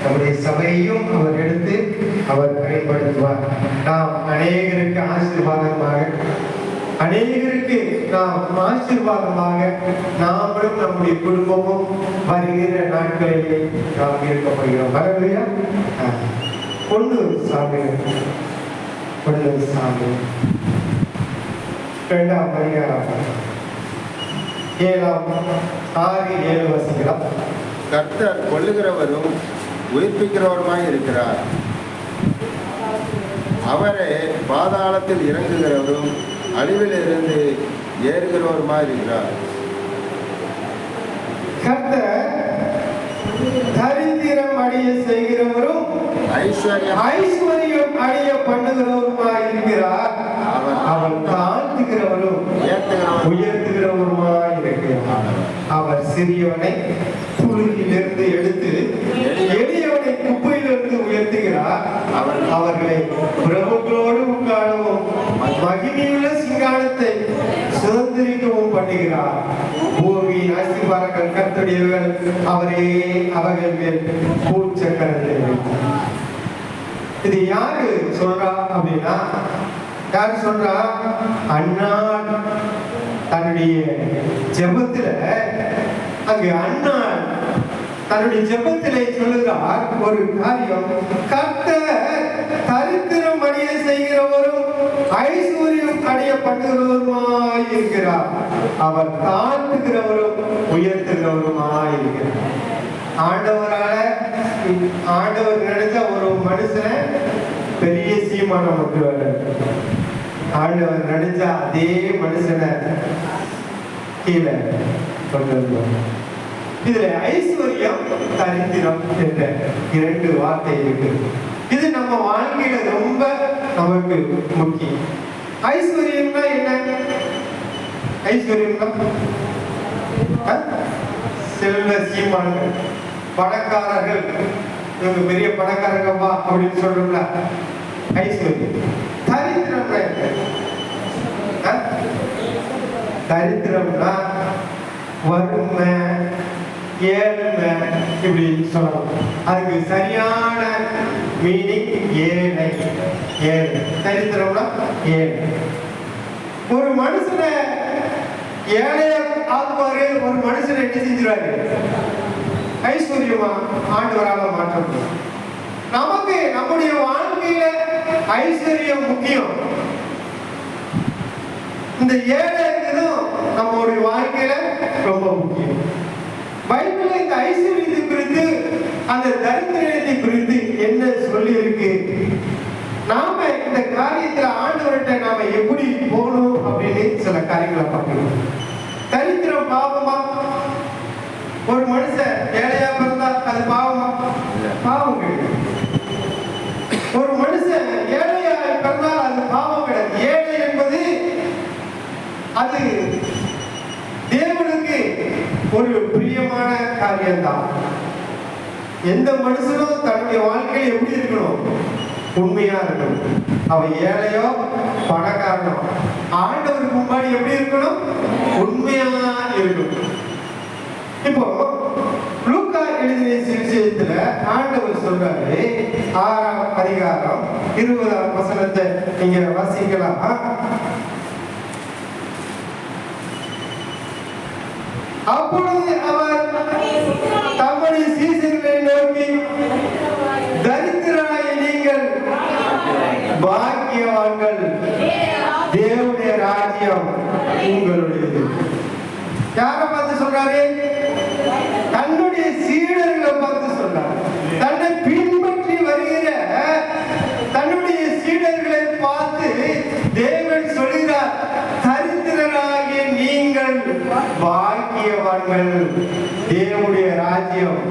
நம்முடைய சபையையும் அவர் எடுத்து அவர் பயன்படுத்துவார். நாம் அநேகருக்கு ஆசீர்வாதமாக, அநேகருக்கு நாம் ஆசீர்வாதமாக நாமளும் நம்முடைய குடும்பமும் வருகிற நாட்களிலே நாம் இருக்கப்படுகிறோம். வரவில்லையா? கொண்டு சாமி, கொண்டு சாமி. 2ஆம் அதிகாரம் 6-7 வசனம். கர்த்தர் கொல்லுகிறவரும் உயிர்ப்பிக்கிறவருமாய் இருக்கிறார். அவரே பாதாளத்தில் இறங்குகிறவரும் அழிவில் இருந்து ஏறுகிறவருமாய் இருக்கிறார். கர்த்தர் தரித்திரம் அடைய செய்கிறவரும் ஐஸ்வர்யம் அடைய பண்ணுகிறவருமாய் இருக்கிறார். அவர் தாழ்த்துகிறவரும் உயர்த்துகிறவருமாய் இருக்கிறார். அவர் சிறியவனை புழுதியிலிருந்து எடுத்து எளியவனை குப்பையிலிருந்து உயர்த்துகிறார். அவர்களை பிரபுக்களோடு உட்காரவும் மகிமையுள்ள சிங்கானத்தை சுதந்திரிக்கவும் பண்ணுகிறார். பூமியின் அஸ்திபாரங்கள் கர்த்தருடையவர்கள், அவரே அவர்கள் மேல் பூச்சக்கரத்தை வைத்தார். இது யாரு சொல்றா அப்படின்னா, யாரு சொல்றா? அண்ணா தன்னுடைய ஜெபத்துல, அங்கு அண்ணா தன்னுடைய ஜெபத்திலே சொல்லுகிறார் ஒரு காரியம். கர்த்தர் தரித்திரம் அடைய செய்கிறவரும் ஐஸ்வர்யம் அடைய பண்ணுகிறவருமாய் இருக்கிறார். அவர் தாழ்த்துகிறவரும் உயர்த்துகிறவருமாய் இருக்கிறார். ஆண்டவர் நினைச்ச ஒரு மனுஷனை பெரிய சீமானம் விட்டுவார். ஆண்டவர் நினைச்ச அதே மனுஷனை கீழே கொண்டு வருவார். இதுல ஐஸ்வர்யம், தரித்திரம் என்ற 2 வார்த்தை இருக்கு. இது நம்ம வாழ்க்கையில ரொம்ப நமக்கு முக்கியம். ஐஸ்வர்யம்னா என்ன? ஐஸ்வர்யம்னா செல்வ சீமான்கள், பணக்காரர்கள், இவங்க பெரிய பணக்காரங்கப்பா அப்படின்னு சொல்றோம்ல, ஐஸ்வர்யம். தரித்திரம் தரித்திரம்னா வறுமை, ஏழ்மை இப்படி சொல்லலாம். அதுக்கு சரியான மீனிங் ஏழை. ஏழை தரித்திரம்னா ஏழை. ஒரு மனுஷனை ஏழையா ஆக்குவாரு, ஒரு மனுஷனை என்ன செஞ்சிருவாரு? ஐஸ்வர்யமா ஆண்டவராக மாற்றம். நமக்கு நம்முடைய வாழ்க்கையில ஐஸ்வர்யம் முக்கியம். இந்த ஏழை நம்முடைய வாழ்க்கையில ரொம்ப முக்கியம். பைபிள்ல இந்த ஐஸ்வர்யத்தை குறித்து, அந்த தரித்திரத்தை குறித்து என்ன சொல்லி இருக்கு? நாம இந்த காரியத்துல ஆண்டவர்கிட்ட நாம எப்படி போகணும் அப்படின்னு சில காரியங்களை பார்க்கணும். தரித்திரம் பாவமா? ஒரு மனுஷன் ஏழையா பிறந்தா அது பாவமா? பாவம் கிடையாது. ஒரு மனுஷன் ஏழையா பிறந்தால் அது பாவம் கிடையாது. ஏழை என்பது அது தேவனுக்கு ஒரு பிரியமான காரியம்தான். எந்த மனுஷனும் தன்னுடைய வாழ்க்கையில் எப்படி இருக்கணும்? உண்மையா இருக்கணும். அவன் ஏழையோ பணக்காரனோ ஆண்டவருக்கு முன்னாடி எப்படி இருக்கணும்? உண்மையா இருக்கணும். இப்போ லூக்கா எழுதிய சுவிசேஷத்துல ஆண்டவர் சொல்றாரு, 6ஆம் அதிகாரம் 20ஆம் வசனத்தை நீங்க வாசிக்கலாம். அப்பொழுது அவர் தம்முடைய சீசர்களை நோக்கி, தரித்திரராய நீங்கள் பாக்கியவான்கள், தேவனுடைய ராஜ்யம் உங்களுடையது. யாரை பார்த்து சொல்றாரு? தன்னுடைய சீடர்களை பார்த்து சொல்றாரு. தன்னை பின்பற்றி வருகிற தன்னுடைய சீடர்களை பார்த்து தேவன் சொல்கிறார், தரித்திரராகிய நீங்கள் பாக்கியவான்கள், தேவனுடைய ராஜ்யம்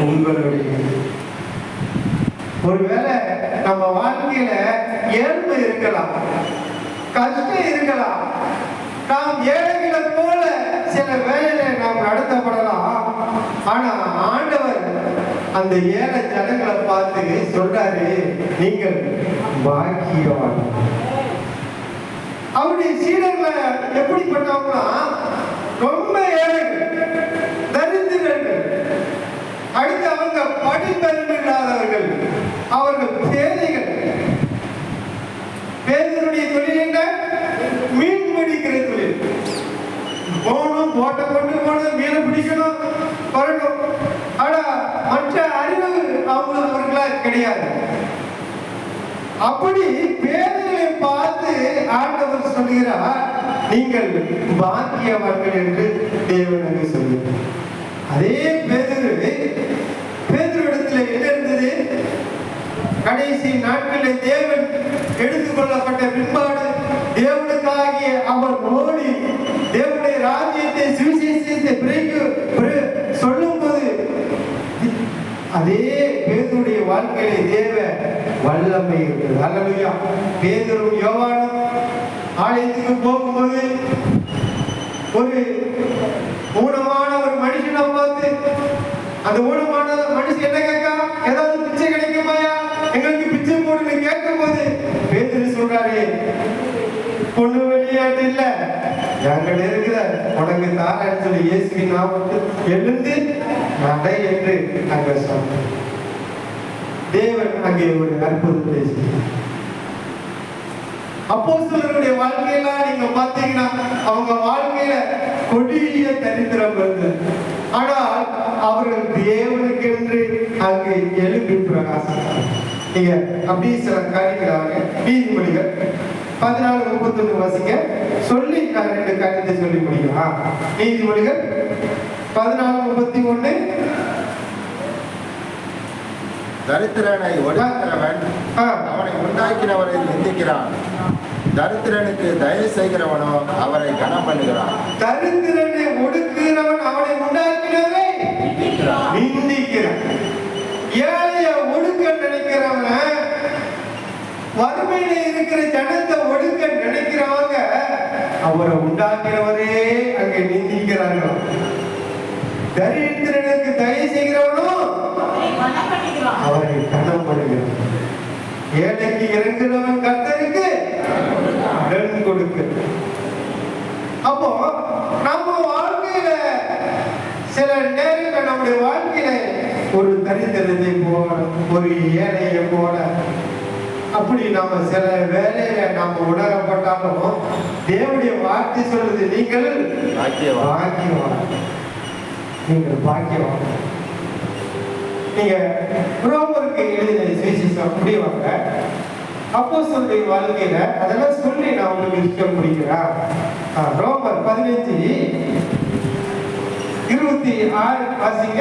உங்களுடையது. ஒருவேளை நம்ம வாழ்க்கையில ஏழ்மை இருக்கலாம், கஷ்டம் இருக்கலாம், நாம் ஏழைகளை போல சில வேலையில நாம் நடத்தப்படலாம். ஆனா ஆண்டவர் அந்த ஏழை ஜனங்களை பார்த்து சொல்றாரு, நீங்கள் பாக்கியவான். அவருடைய சீடர்களை எப்படிப்பட்டவங்களா? ரொம்ப ஏழைகள், தரித்திரர்கள். அடுத்து அவங்க படிப்பறிவு இல்லாத போகணும், போட்டை கொண்டு போகணும், மீனை பிடிக்கணும், வரணும். ஆனா மற்ற அறிவு அவர்களா கிடையாது. அப்படி பேதுருவை பார்த்து ஆண்டவர் சொல்கிறார், நீங்கள் பாக்கியவான்கள் என்று தேவன் சொல்கிறார். அதே பேதுருவிடத்தில் என்ன இருந்தது? கடைசி நாட்களில் தேவன் எடுத்துக்கொள்ளப்பட்ட பின்பாடு தேவனுக்காகிய அவர் ஓடி தேவனுடைய ராஜ்யத்தை சுவிசேஷத்தை சொல்லும் போது அதே பேதுருடைய வாழ்க்கையிலே தேவ வல்லமை இருக்கிறது. அல்லேலூயா. பேதுரும் யோவானும் ஆலயத்துக்கு போகும்போது ஒரு ஊனமான ஒரு மனுஷனை பார்த்து அந்த ஊனமான மனுஷன் என்ன கேட்கா? ஏதாவது பிச்சை கிடைக்குமாயா, எங்களுக்கு பிச்சை போடுன்னு கேட்கும் போது பேதுரு சொல்றாரு, பொண்ணு வெளியாட்டு இல்ல, எங்கள் இருக்கிற உனக்கு தாரன்னு சொல்லி இயேசுவின் நாமத்தில் எழுந்து நடை என்று அங்க சொன்னார். தேவன் அங்கே ஒரு அற்புதத்தை செய்தார். அப்போஸ்தலர்களுடைய வாழ்க்கையெல்லாம் நீங்க பார்த்தீங்கன்னா அவங்க வாழ்க்கையில கொடிய தரித்திரம் இருந்தது. ஆனால் அவர்கள் தேவனுக்கென்று அங்கு எழுப்பி பிரகாசித்தார். நீங்க அப்படி சில காரியங்களாக நீதிமொழிகள் 14:31 வாசிங்க. சொல்லி நான் 2 காரியத்தை சொல்லி முடிக்கலாம். நீதிமொழிகள் 14:31. தரித்திரனை ஒடுக்கிறவன் அவனை உண்டாக்கினவரை நிந்திக்கிறான், தரித்திரனுக்கு தயவு செய்கிறவனோ அவரை கனம் பண்ணுகிறான். தரித்திரனை ஒடுக்கிறவன் அவனை உண்டாக்கினவரை நிந்திக்கிறான். ஏழைய ஒடுக்க நினைக்கிறவன, வறுமையில இருக்கிற ஜனத்தை ஒடுக்க நினைக்கிறவங்க அவரை உண்டாக்கினவரே அங்கே நிந்திக்கிறார்கள். தரித்திரனுக்கு தயவு செய்கிறவனோ அவரை கனம் பண்ணுகிறான். ஏழைக்கு இறங்குறவன் கர்த்தருக்கு கடன் கொடுக்க. அப்போ நம்ம வாழ்க்கையில சில நேரங்கள் நம்முடைய வாழ்க்கையில ஒரு தரித்திரத்தை போல, ஒரு ஏழையை போல அப்படி நாம சில வேலையில நாம உணரப்பட்டாலும் தேவனுடைய வார்த்தை சொல்லுது, நீங்கள் பாக்கியவான், நீங்கள் பாக்கியவான். நீங்க ரோமருக்கு எழுதின சுவிசேஷம் முடிவாங்க. அப்போஸ்தலருடைய வாழ்க்கையில அதெல்லாம் சொல்லி நான் உங்களுக்கு விஷயம் முடிக்கிறேன். ரோமர் 15:26 வாசிங்க.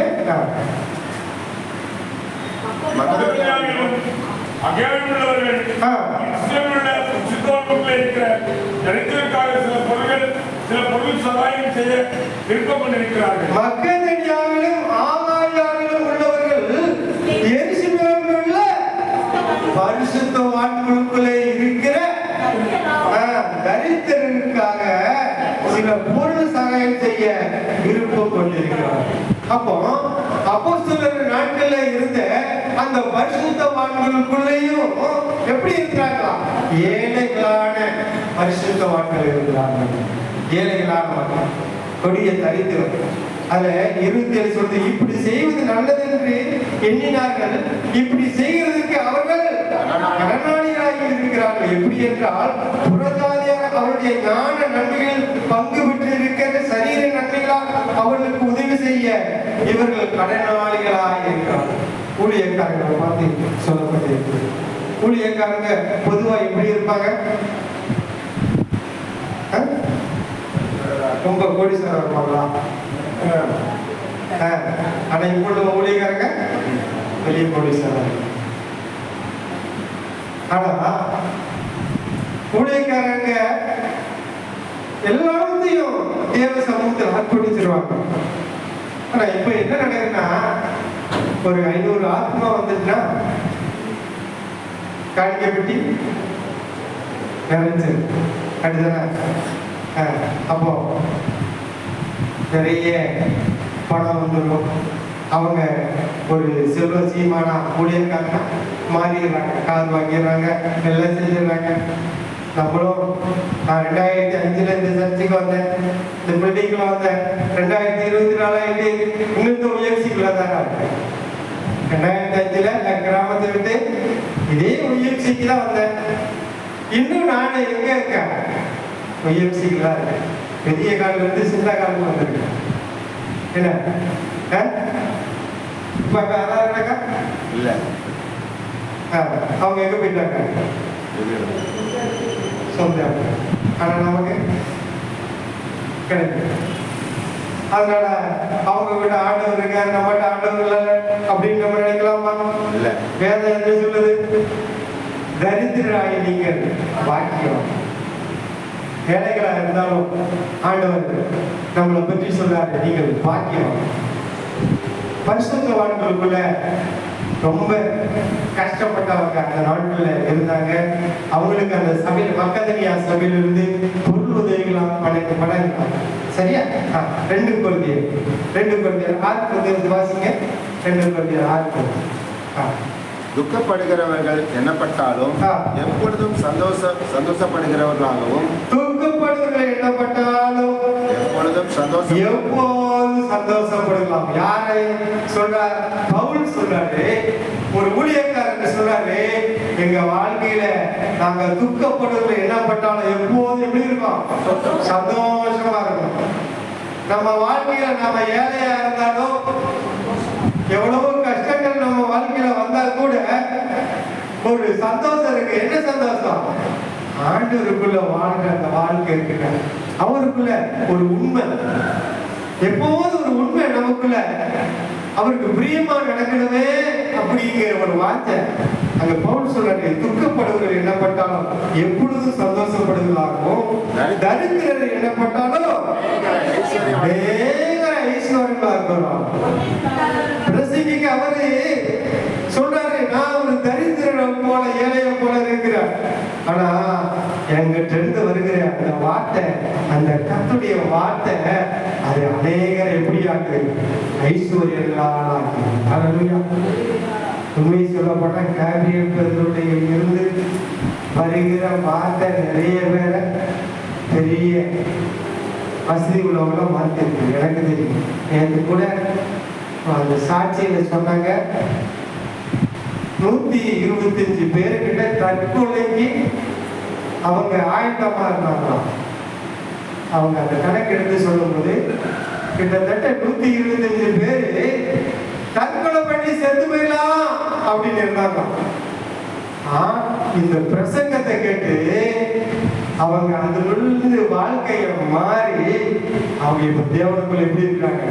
மக்கெதோனியாவிலும் ஆகாயாவிலும் உள்ளவர்கள் எருசலேமில் உள்ள பரிசுத்தவான்களுக்குள்ளே இருக்கிற தரித்திரனுக்காக சில பொருள் சகாயம் செய்ய விருப்பம் கொண்டிருக்கிறார். அப்போ அப்போஸ்தலர் நாட்கள்ல இருந்த அந்த பரிசுத்தவான்களுக்குள்ளேயும் எப்படி இருக்கிறார்களா? ஏழைகளான பரிசுத்தவான்கள் இருக்கிறார்கள். ஏழைகளான மக்கள் கொடிய தரித்திரம். அதுல 27 சொல்றது, இப்படி செய்வது நல்லது என்று எண்ணினார்கள், இப்படி செய்கிறதுக்கு அவர்கள் கடனாளிகளாகி இருக்கிறார்கள். எப்படி என்றால் புறஜாதியாக அவருடைய ஞான நன்மைகள் பங்கு பெற்று இருக்கிற சரீர நன்மைகளால் அவர்களுக்கு உதவி செய்ய இவர்கள் கடனாளிகளாக இருக்கிறார்கள். ஊழியக்காரங்களை பார்த்து சொல்லப்பட்டிருக்கிறது. ஊழியக்காரங்க பொதுவா எப்படி இருப்பாங்க? ரொம்ப கோடீஸ்வரர் இருப்பாங்களா? ஆனா இப்பொழுது ஊழியக்காரங்க பெரிய கோடீஸ்வரர். ஆனா ஊழியக்காரங்க எல்லாத்தையும் தேவ சமூகத்தில் அர்ப்பணிச்சிருவாங்க. ஆனா இப்ப என்ன நடக்குதுன்னா, ஒரு 500 ஆத்மா வந்துச்சுன்னா காணிக்கப்பட்டி நிறைஞ்சு அப்படிதானே? அப்போ நிறைய பணம் வந்துடும். அவங்க ஒரு செல்வ சீமானா ஊழியக்காரனா மாறிடுறாங்க, கார் வாங்கிடுறாங்க, எல்லாம் செஞ்சிடுறாங்க. நம்மளும் 2005 இந்த சர்ச்சுக்கு வந்தேன், இந்த பில்டிங்ல வந்தேன். 2024 ஆயிட்டு இன்னும் உயர்ச்சிக்குள்ள தானே இருக்கேன். 2005 கிராமத்தை விட்டு இதே உயர்ச்சிக்கு தான் வந்தேன். இன்னும் நான் எங்க இருக்கேன்? உயர்ச்சிக்கு தான் இருக்கேன். பெரிய காலில் இருந்து சின்ன காலுக்கு வந்திருக்கு. என்ன இப்ப அக்கா இல்ல அவங்க எங்க போயிட்டாங்க சொந்த. ஆனா நமக்கு கிடைக்கும். அதனால அவங்க விட ஆண்டவர் இருக்காரு, நம்மகிட்ட ஆண்டவர் இல்லை அப்படின்னு நம்ம நினைக்கலாமா? இல்ல. வேதம் என்ன சொல்லுது? தரித்திரராகி நீங்கள் பாக்கியம். ஏழைகளா இருந்தாலும் ஆண்டவர் நம்மளை பற்றி சொல்றாரு, நீங்கள் பாக்கியம். பரிசுத்தவான்களுக்குள்ள ரொம்ப கஷ்டப்பட்டவங்க அந்த நாட்கள்ல இருந்தாங்க. அவங்களுக்கு அந்த சபையில் மக்கதனியா சபையிலிருந்து பொருள் உதவிகளாம் பணம். சரியா? 2 Corinthians 6 வாசிங்க. 2 Corinthians 6. துக்கப்படுகிறவர்கள் எண்ணப்பட்டாலும் எப்பொழுதும் சந்தோஷப்படுகிறவர்களாகவும், துக்கப்படுகிறவர்கள் எண்ணப்பட்டாலும் எப்பொழுதும் சந்தோஷப்படலாம். யாரை சொல்றார்? பவுல் சொல்றாரு, ஒரு ஊழியக்காரர் சொல்றாரு, எங்க வாழ்க்கையில நாங்க துக்கப்படுவதில் எண்ணப்பட்டாலும் எப்போதும் எப்படி இருக்கோம்? சந்தோஷமா இருக்கும். நம்ம வாழ்க்கையில நம்ம ஏழையா இருந்தாலும் எவ்வளவு கஷ்டங்கள் நம்ம வாழ்க்கையில வந்தா கூட ஒரு சந்தோஷம் இருக்கு. என்ன சந்தோஷம்? ஆண்டவருக்குள்ள வாழ்க்கை, அந்த வாழ்க்கை இருக்குங்க. அவருக்குள்ள ஒரு உண்மை, எப்போது ஒரு உண்மை நமக்குள்ள அவருக்கு பிரியமா நடக்கணுமே அப்படிங்கிற ஒரு வார்த்தை அங்க பவுல் சொல்றாரு. துக்கப்படுவர்கள் எண்ணப்பட்டாலும் எப்பொழுதும் சந்தோஷப்படுவதாகவும், தரித்திரர் எண்ணப்பட்டாலும் ஐஸ்வர்யங்களா இருக்கிறோம். பிரசங்கிக்கு அவரு சொல்றாரு, நான் ஒரு தரித்திரனை போல ஏழைய போல இருக்கிறேன். ஆனா எங்கிட்ட இருந்து வருகிற அந்த வார்த்தை, அந்த கர்த்தருடைய வார்த்தை, அது அநேகரை எப்படி ஆக்குது? ஐஸ்வர்யங்களால் ஆக்குது. உண்மை சொல்லப்பட்ட கேபிரியல் பெருந்துடைய இருந்து வருகிற வார்த்தை நிறைய பேரை பெரிய வசதி உள்ளவங்கள மாற்றிருக்கு. எனக்கு தெரியும். எனக்கு கூட அந்த சாட்சியில சொன்னாங்க, 125 பேருக்கிட்ட தற்கொலைக்கு அவங்க ஆயத்தமா இருந்தாங்களாம். அவங்க அந்த கணக்கு எடுத்து சொல்லும்போது கிட்டத்தட்ட 125 பேரு தற்கொலை பண்ணி செத்து போயிடலாம் அப்படின்னு இருந்தாங்க. இந்த பிரசங்கத்தை கேட்டு அவங்க அதிலிருந்து வாழ்க்கைய மாறி அவங்க இப்ப தேவனுக்குள்ள எப்படி இருக்காங்க?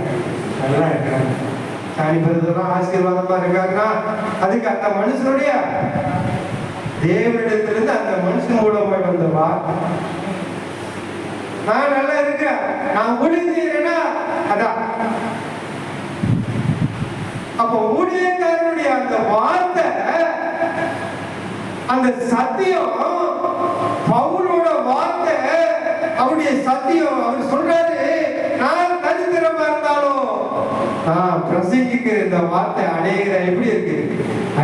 நல்லா இருக்காங்க. சாணி பெறுதெல்லாம் ஆசீர்வாதமா இருக்காங்கன்னா அதுக்கு அந்த மனுஷனுடைய தேவனிடத்திலிருந்து அந்த மனுஷன் மூலமா வந்த வார்த்தை. நான் நல்லா இருக்கேன், நான் ஊழியம் செய்யறேன்னா அதான். அப்ப ஊழியக்காரனுடைய அந்த வார்த்தை, அந்த சத்தியம், பவுலோட வார்த்தை, அவருடைய சத்தியம். அவர் சொல்றாரு, நான் தரித்திரமா இருந்தாலும் பிரசங்கிக்கிற இந்த வார்த்தை அநேகரை எப்படி இருக்கு?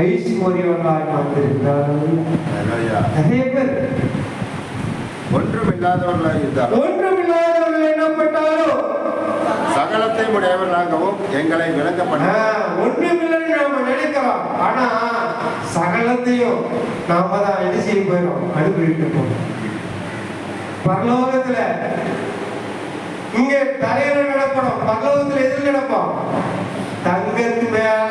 ஐஸ்வர்யவர்களாக வந்திருக்கிறார்கள். நிறைய பேர் ஒன்றுமில்லாதவர்களாக இருந்தாலும், ஒன்றுமில்லாதவர்கள் என்னப்பட்டாலும் சகலத்தை உடையவர்களாகவும் எங்களை விளக்கப்பட்ட, ஒன்றுமில்லைன்னு நாம நினைக்கிறோம். ஆனா சகலத்தையும் நாம தான் என்ன செய்ய போயிடும்? அனுபவிக்க போறோம். பரலோகத்துல இங்க தரையில நடப்படும், பரலோகத்துல எதில் நடப்போம்? தங்கத்து மேல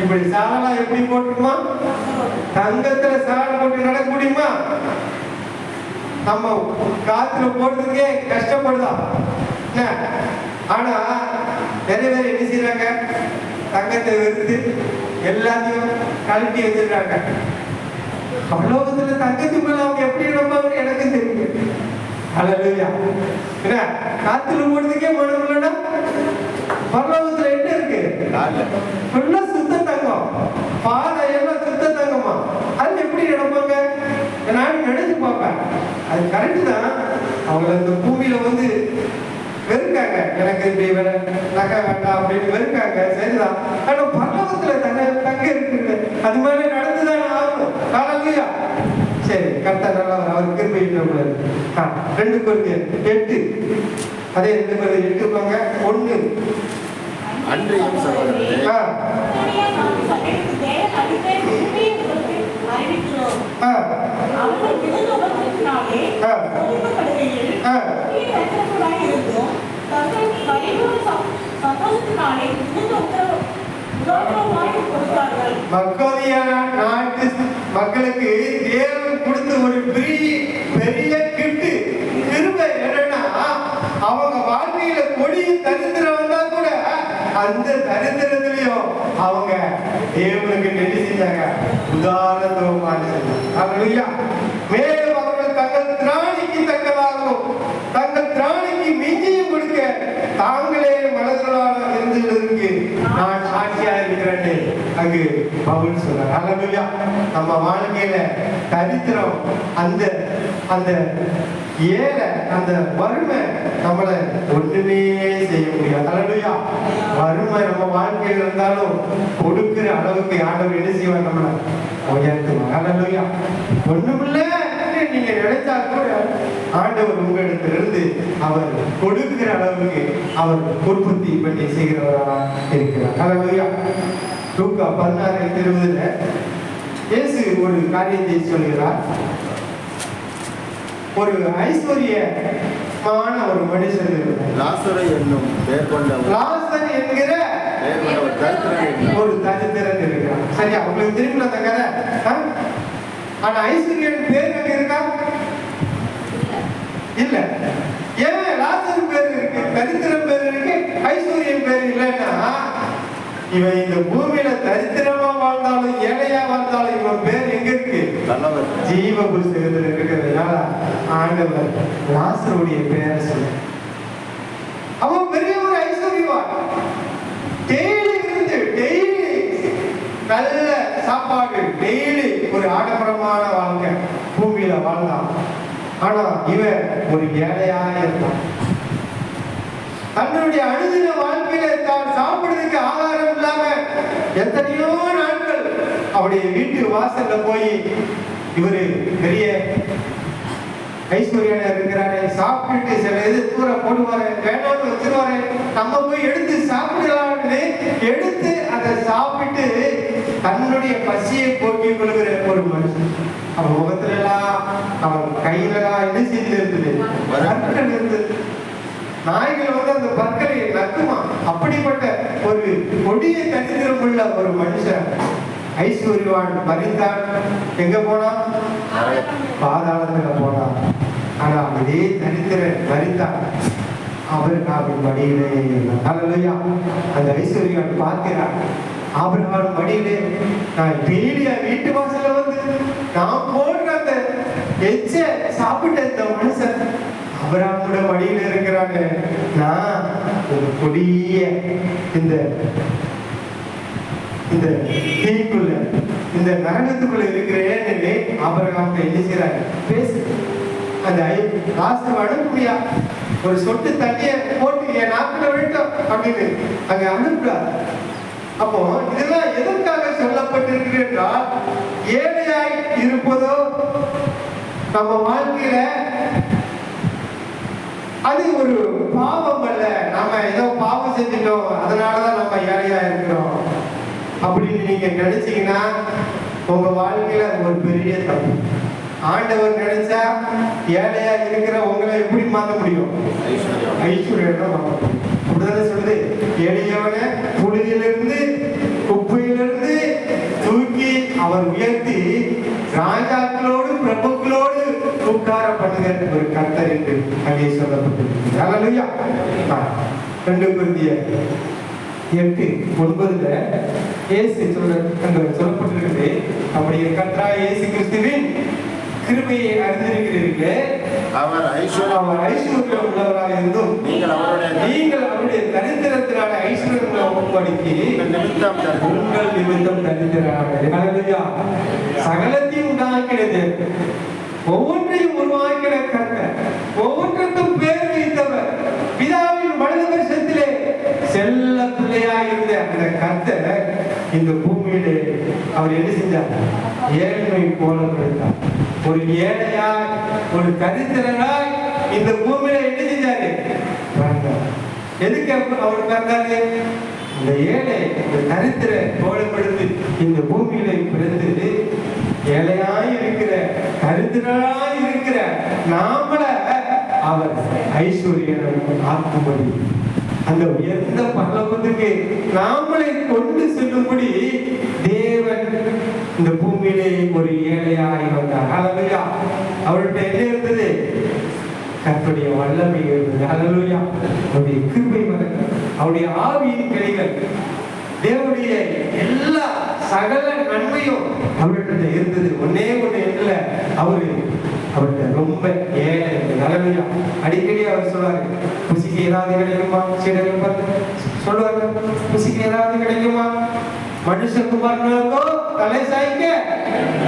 இப்படி சாலா எப்படி போட்டுருமா? தங்கத்துல சாலை போட்டு நடக்க முடியுமா? நம்ம காத்துல போடுறதுக்கே கஷ்டப்படுதா? ஆனா நிறைய பேர் என்ன செய்யறாங்க? தங்கத்தை வெறுத்து எல்லாத்தையும் கழட்டி வச்சிருக்காங்க. பரலோகத்துல தங்கத்து மேல அவங்க எப்படி நடப்பாங்க எனக்கு தெரியும். அல்லேலூயா. என்ன காத்துல போடுறதுக்கே மனம் இல்லைன்னா பரலோகத்துல என்ன இருக்கு? ஃபுல்லா சுத்த தங்கம், பாதை எல்லாம் சுத்த தங்கமா. அது எப்படி நடப்பாங்க? நான் நினைச்சு பார்ப்பேன். அது கரெக்டு தான். அவங்க அந்த பூமியில வந்து வெறுக்காங்க, எனக்கு இப்படி நகை வேண்டாம் அப்படின்னு வெறுக்காங்க, சரிதான். ஆனா பரலோகத்துல தங்க இருக்குது, அது மாதிரி நடந்துதான் ஆகணும். அல்லேலூயா. சரி, கர்த்தர் நல்லவர், அவர் கிருபை உள்ளவர். 2 Corinthians 8, அதே 2 Corinthians 8 போங்க. 1 அன்றையும் சகோதரரே, தரித்திரம் வந்தா கூட அந்த தரித்திரத்திலையும் அவங்க தேவனுக்கு நன்றி செஞ்சாங்க, உதாரணத்துவமாக செஞ்சாங்க. மேலும் அவர்கள் தங்கள் திராணிக்கு தக்கதாகவும் தங்கள் திராணிக்கு மிஞ்சியும் கொடுக்க தாங்களே மனதோடாக இருந்ததற்கு நான் சாட்சியா இருக்கிறேன் அங்கு பவுல் சொல்றார். அல்லேலூயா. நம்ம வாழ்க்கையில தரித்திரம், அந்த அந்த ஏழை, அந்த வறுமை நம்மள ஒண்ணுமே செய்ய முடியாது. அல்லேலூயா. வறுமை நம்ம வாழ்க்கையில் இருந்தாலும் கொடுக்கிற அளவுக்கு ஆண்டவர் என்ன செய்வார், நம்மள உயர்த்துவார். அல்லேலூயா. ஒண்ணுமில்ல நீங்க நினைச்சா கூட ஆண்டவர் உங்களிடத்திலிருந்து அவர் கொடுக்கிற அளவுக்கு அவர் உற்பத்தி பண்ணி செய்கிறவராக இருக்கிறார். அல்லேலூயா. லூக்கா 16:20 இயேசு ஒரு காரியத்தை சொல்கிறார். ஒரு ஐஸ்வர்யமான ஒரு மனுஷன் லாசரு என்னும் பெயர் கொண்டவர், லாசர் என்கிற ஒரு தரித்திரன் இருக்கிறான். சரியா? உங்களுக்கு திரும்பல அந்த கதை. ஆனா ஐஸ்வர்யன் பேர் அங்க இருக்கா? இல்ல. ஏன் லாசர் பேர் இருக்கு, தரித்திரம் பேர் இருக்கு, ஐஸ்வர்யன் பேர் இல்லைன்னா, இவன் இந்த பூமியில தரித்திரமா வாழ்ந்தாலும் ஏழையா வாழ்ந்தாலும் இவன் பேர் எங்க இருக்கு? ஜீவ புஸ்தகத்தில் இருக்கிறதுனால ஆண்டவர் லாசருடைய பேரை சொல்ல. அவன் பெரிய ஒரு ஐஸ்வர்யவான். டெய்லி நல்ல சாப்பாடு, டெய்லி ஒரு ஆடம்பரமான வாழ்க்கை பூமியில வாழ்ந்தான். ஆனா இவன் ஒரு ஏழையாக இருந்தான். தன்னுடைய அனுதின வாழ்க்கையில தான் சாப்பிடுறதுக்கு ஆகாரம் இல்லாம எத்தனையோ நாட்கள் அவருடைய வீட்டு வாசல்ல போய் இவரு பெரிய ஐஸ்வர்யான இருக்கிறாரு, சாப்பிட்டு சில இது தூர போடுவாரு, வேணாம்னு வச்சிருவாரு, நம்ம போய் எடுத்து சாப்பிடலாம்னு எடுத்து அதை சாப்பிட்டு தன்னுடைய பசியை போக்கிக் கொள்கிற ஒரு மனுஷன். அவன் முகத்துல எல்லாம் அவன் கையில இது செஞ்சு இருந்தது, பற்கள் இருந்தது. நாய்கள் வந்து அந்த பற்களை நக்குமா. அப்படிப்பட்ட ஒரு கொடிய தரித்திரம் உள்ள ஒரு மனுஷன் ஐஸ்வர்யவான் மரித்தான். எங்க போனான்? பாதாளத்துல போனான். ஆனா இதே தரித்திரன் மரித்தான். அவர் மடியிலே. அல்லேலூயா. அந்த ஐஸ்வர்யவான் பார்க்கிறார். ஆபிரகாம் மடியிலே நான் டெய்லியா வீட்டு வாசல்ல வந்து நான் போடுற அந்த எச்ச சாப்பிட்ட இந்த மனுஷன் ஆபிரகாமோட மடியில இருக்கிறாங்க. நான் ஒரு கொடிய இந்த இந்த தீக்குள்ள, இந்த நரகத்துக்குள்ள இருக்கிறேன்னு ஆபிரகாம் என்ன செய்யறாரு, பேசு. அந்த லாசர் அனுப்புறியா, ஒரு சொட்டு தண்ணிய போட்டு என் நாக்குல விட்டோம் அப்படின்னு அங்க அனுப்புறாரு. அப்போ இதெல்லாம் எதற்காக சொல்லப்பட்டிருக்கு என்றால், ஏழையாய் இருப்பதோ நம்ம வாழ்க்கையில அது ஒரு பாவம் அல்ல. நம்ம ஏதோ பாவம் செஞ்சுட்டோம் அதனாலதான் நம்ம ஏழையா இருக்கிறோம் அப்படின்னு நீங்க நினைச்சீங்கன்னா உங்க வாழ்க்கையில ஒரு பெரிய தப்பு. ஆண்டவர் நினைச்சா ஏழையா இருக்கிற உங்களை எப்படி மாற்ற முடியும்? ஐஸ்வர்யம். அப்படிதானே சொல்லுது, எளியவனை புழுதியிலிருந்து குப்பையிலிருந்து தூக்கி அவர் உயர்த்தி ராஜாக்களோடு பிரபுக்களோடு உட்கார பண்ணுகிற ஒரு கர்த்தர் என்று அங்கே சொல்லப்பட்டிருக்கிறது. அல்லேலூயா. 2 Corinthians 8:9 இயேசு சொல்லப்பட்டிருக்கிறது, நம்முடைய கர்த்தராகிய இயேசு கிறிஸ்துவின் கிருபையை அறிந்திருக்கிறீர்களே, அவர் ஐஸ்வர்யம் உள்ளவராக இருந்தும் நீங்கள் அவருடைய தரித்திரத்தினால ஐஸ்வர்யம் ஒப்படைக்கி உங்கள் நிமித்தம் தரித்திரராக சகலத்தையும் உண்டாக்கிறது, ஒவ்வொன்றையும் உருவாக்கிற கர்த்தர், ஒவ்வொன்றுக்கும் பேர் வைத்தவர், பிதாவின் வலது வருஷத்திலே செல்ல பிள்ளையாக இருந்த அந்த கர்த்தர் இந்த பூமியிலே அவர் என்ன செஞ்சார்? ஏழ்மை போலப்படுத்தார். ஒரு ஏழையாய், ஒரு தரித்திரனாய் இந்த பூமியில என்ன செஞ்சாரு? எதுக்கு அவர் பிறந்தாரு? இந்த ஏழை, இந்த தரித்திர போலப்படுத்தி இந்த பூமியில பிறந்து ஏழையாய் இருக்கிற, தரித்திரனாய் இருக்கிற நாமள அவர் ஐஸ்வர்யம் ஆக்கும்படி, அந்த உயர்ந்த பரலோகத்துக்கு நாமளை கொண்டு செல்லும்படி தேவன் இந்த பூமியிலே ஒரு ஏழையாய் வந்தார். அல்லேலூயா. அவர்கிட்ட என்ன இருந்தது? கர்த்தருடைய வல்லமை இருந்தது. ஹல்லேலூயா. அவருடைய கிருபை மரங்கள், அவருடைய ஆவியின் கிளைகள், தேவனுடைய எல்லா சகல நன்மையும் அவர்கிட்ட இருந்தது. ஒன்னே ஒண்ணு இல்ல, அவர்கிட்ட ரொம்ப ஏழை. ஹல்லேலூயா. அடிக்கடி அவர் சொல்றாரு, புசிக்கு ஏதாவது கிடைக்குமா? சீடர்கள் பார்த்து சொல்லுவாங்க, புசிக்கு ஏதாவது கிடைக்குமா? மனுஷகுமாரனுக்கோ தலை சாய்க்க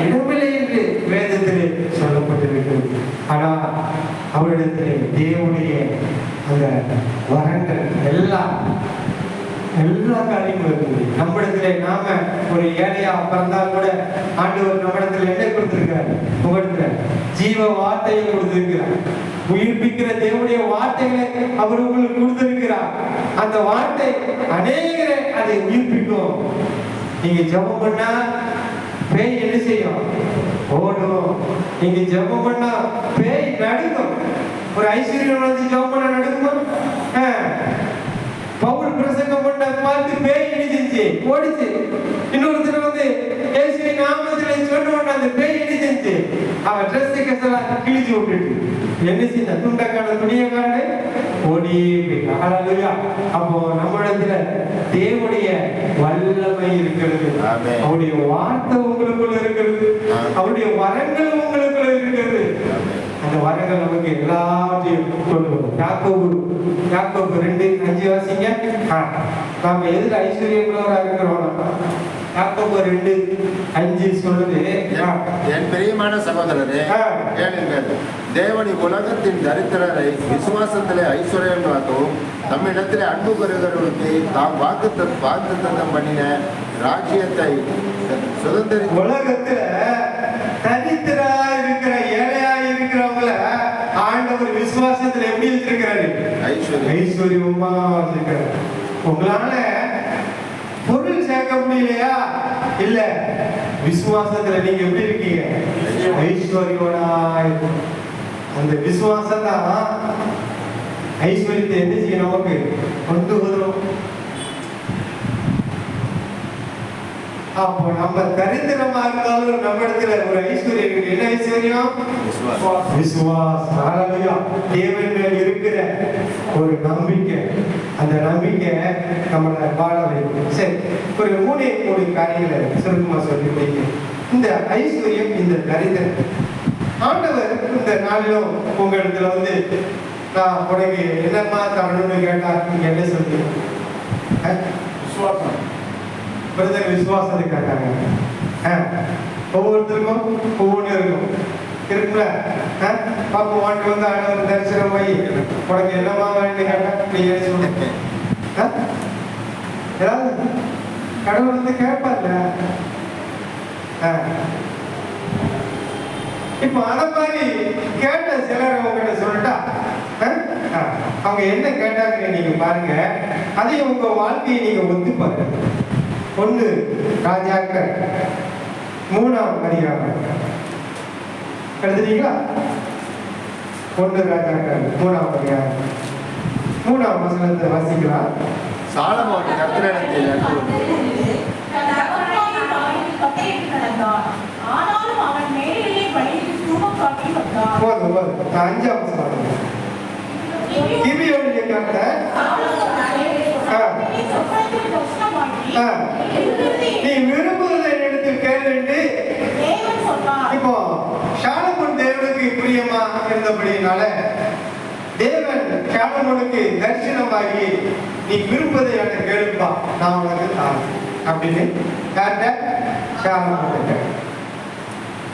இடமில்லை என்று வேதத்திலே சொல்லப்பட்டிருக்கிறது. ஆனா அவரிடத்திலே தேவனுடைய அந்த வரங்கள் எல்லா காரியங்களும் இருக்குது. நம்மிடத்திலே நாம ஒரு ஏழையா பிறந்தால் கூட ஆண்டவர் நம்மிடத்துல என்ன கொடுத்திருக்கிறார்? உங்களிடத்துல ஜீவ வார்த்தையை கொடுத்திருக்கிறார். உயிர்ப்பிக்கிற தேவனுடைய வார்த்தைகளை அவர் உங்களுக்கு கொடுத்திருக்கிறார். அந்த வார்த்தை அநேகரை அதை உயிர்ப்பிக்கும். நீங்க ஜெபம் பண்ணா பேய் என்ன செய்யும்? ஓடும். நீங்க ஜெபம் பண்ணா பேய் நடுக்கும். ஒரு ஐஸ்வர்யம் வந்து ஜெபம் பண்ண நடுக்குமா? பவுல் பிரசங்கம் பண்ண பார்த்து பேய் என்ன செஞ்சு? ஓடிச்சு. இன்னொருத்தர் வந்து இயேசுவின் நாமத்திலே சொன்ன உடனே அந்த பேய் என்ன செஞ்சு? அவன் ட்ரெஸ் கெட்டலாம் கிழிச்சு விட்டுட்டு என்ன செஞ்ச? துண்டக்கான துணியக்கான ஓடி போயிட்டா. ஹல்லேலூயா. அப்போ நம்மிடத்துல தேவனுடைய வல்லமை இருக்கிறது. அவருடைய வார்த்தை உங்களுக்குள்ள இருக்கிறது. அவருடைய வரங்கள் உங்களுக்குள்ள இருக்கிறது. அந்த வரங்கள் நமக்கு எல்லாத்தையும் கொண்டு வரும். யாக்கோபு 2:5 வாசிங்க. நாம எதுல ஐஸ்வர்யங்களோட இருக்கிறோம்? யாக்கோபு 2:5 சொல்லுது, என் பிரியமான சகோதரரே, கேளுங்கள். தேவனி உலகத்தின் தரித்திரரை விசுவாசத்திலே ஐஸ்வர்யங்களாகவும் நம்மிடத்திலே அன்பு பெறுகிறவர்களுக்கு தாம் வாக்குத்தத்தம் பண்ணின ராஜ்யத்தை சுதந்திர உலகத்துல தரித்திரா இருக்கிற ஏழையா இருக்கிறவங்கள ஆண்டவர் விசுவாசத்துல எப்படி வச்சிருக்கிறாரு? ஐஸ்வர்யமா வச்சிருக்கிறாரு. உங்களால பொருள் சேர்க்க முடியலையா? இல்ல, விசுவாசத்துல நீங்க எப்படி இருக்கீங்க? ஐஸ்வர்யோடா. அந்த விசுவாசம் தான் ஐஸ்வர்யத்தை என்ன செய்ய நமக்கு கொண்டு வரும். அப்போ நம்ம தரித்திரமா இருந்தாலும் நம்ம இடத்துல ஒரு ஐஸ்வர்யம் இருக்கு. என்ன ஐஸ்வர்யம்? விசுவாசம். ஹல்லேலூயா. தேவன் மேல் இருக்கிற ஒரு நம்பிக்கை. அந்த நம்பிக்கை நம்மளை வாழ வைக்கும். சரி, ஒரு 3 காரியங்களை சுருக்கமா சொல்லி வைக்கிறேன். இந்த ஐஸ்வர்யம், இந்த தரித்திரம், ஆண்டவர் இந்த நாளிலும் உங்க இடத்துல வந்து நான் உனக்கு என்னமா தரணும்னு கேட்டா நீங்க என்ன சொல்றீங்க? விசுவாசம். விசுவாசத்தை கேட்டாங்க. ஒவ்வொருத்தருக்கும் ஒவ்வொன்று இருக்குல்ல. பாப்பா வாட்டு வந்து ஆண்டவர் தரிசனம் போய் உனக்கு என்னமா வேணும்னு கேட்டா நீங்க என்ன சொல்லுங்க? ஏதாவது கடவுள் வந்து கேட்பார்ல. இப்ப அத மாதிரி கேட்ட சிலர் உங்ககிட்ட சொல்லட்டா, அவங்க என்ன கேட்டாங்கன்னு நீங்க பாருங்க. அதையும் உங்க வாழ்க்கையை நீங்க ஒத்து பாருங்க. 1 ராஜாக்கள் 3ஆம் அதிகாரம் எழுதுறீங்களா? 1 ராஜாக்கள் 3ஆம் அதிகாரம் 3ஆம் வசனத்தை வாசிக்கலாம். சாலமோன் கர்த்தரிடத்தில் போதும். 5ஆம் வசனம். கிபியோனுடைய கர்த்தர் நீ விரும்புவதை என்னிடத்தில் கேளு. இப்போ சாலமோன் தேவனுக்கு பிரியமா இருந்தபடினால தேவன் சாலமோனுக்கு தரிசனமாகி நீ விரும்புவதை எனக்கு கேளுப்பா, நான் உனக்கு தான் அப்படின்னு சாலமோன்.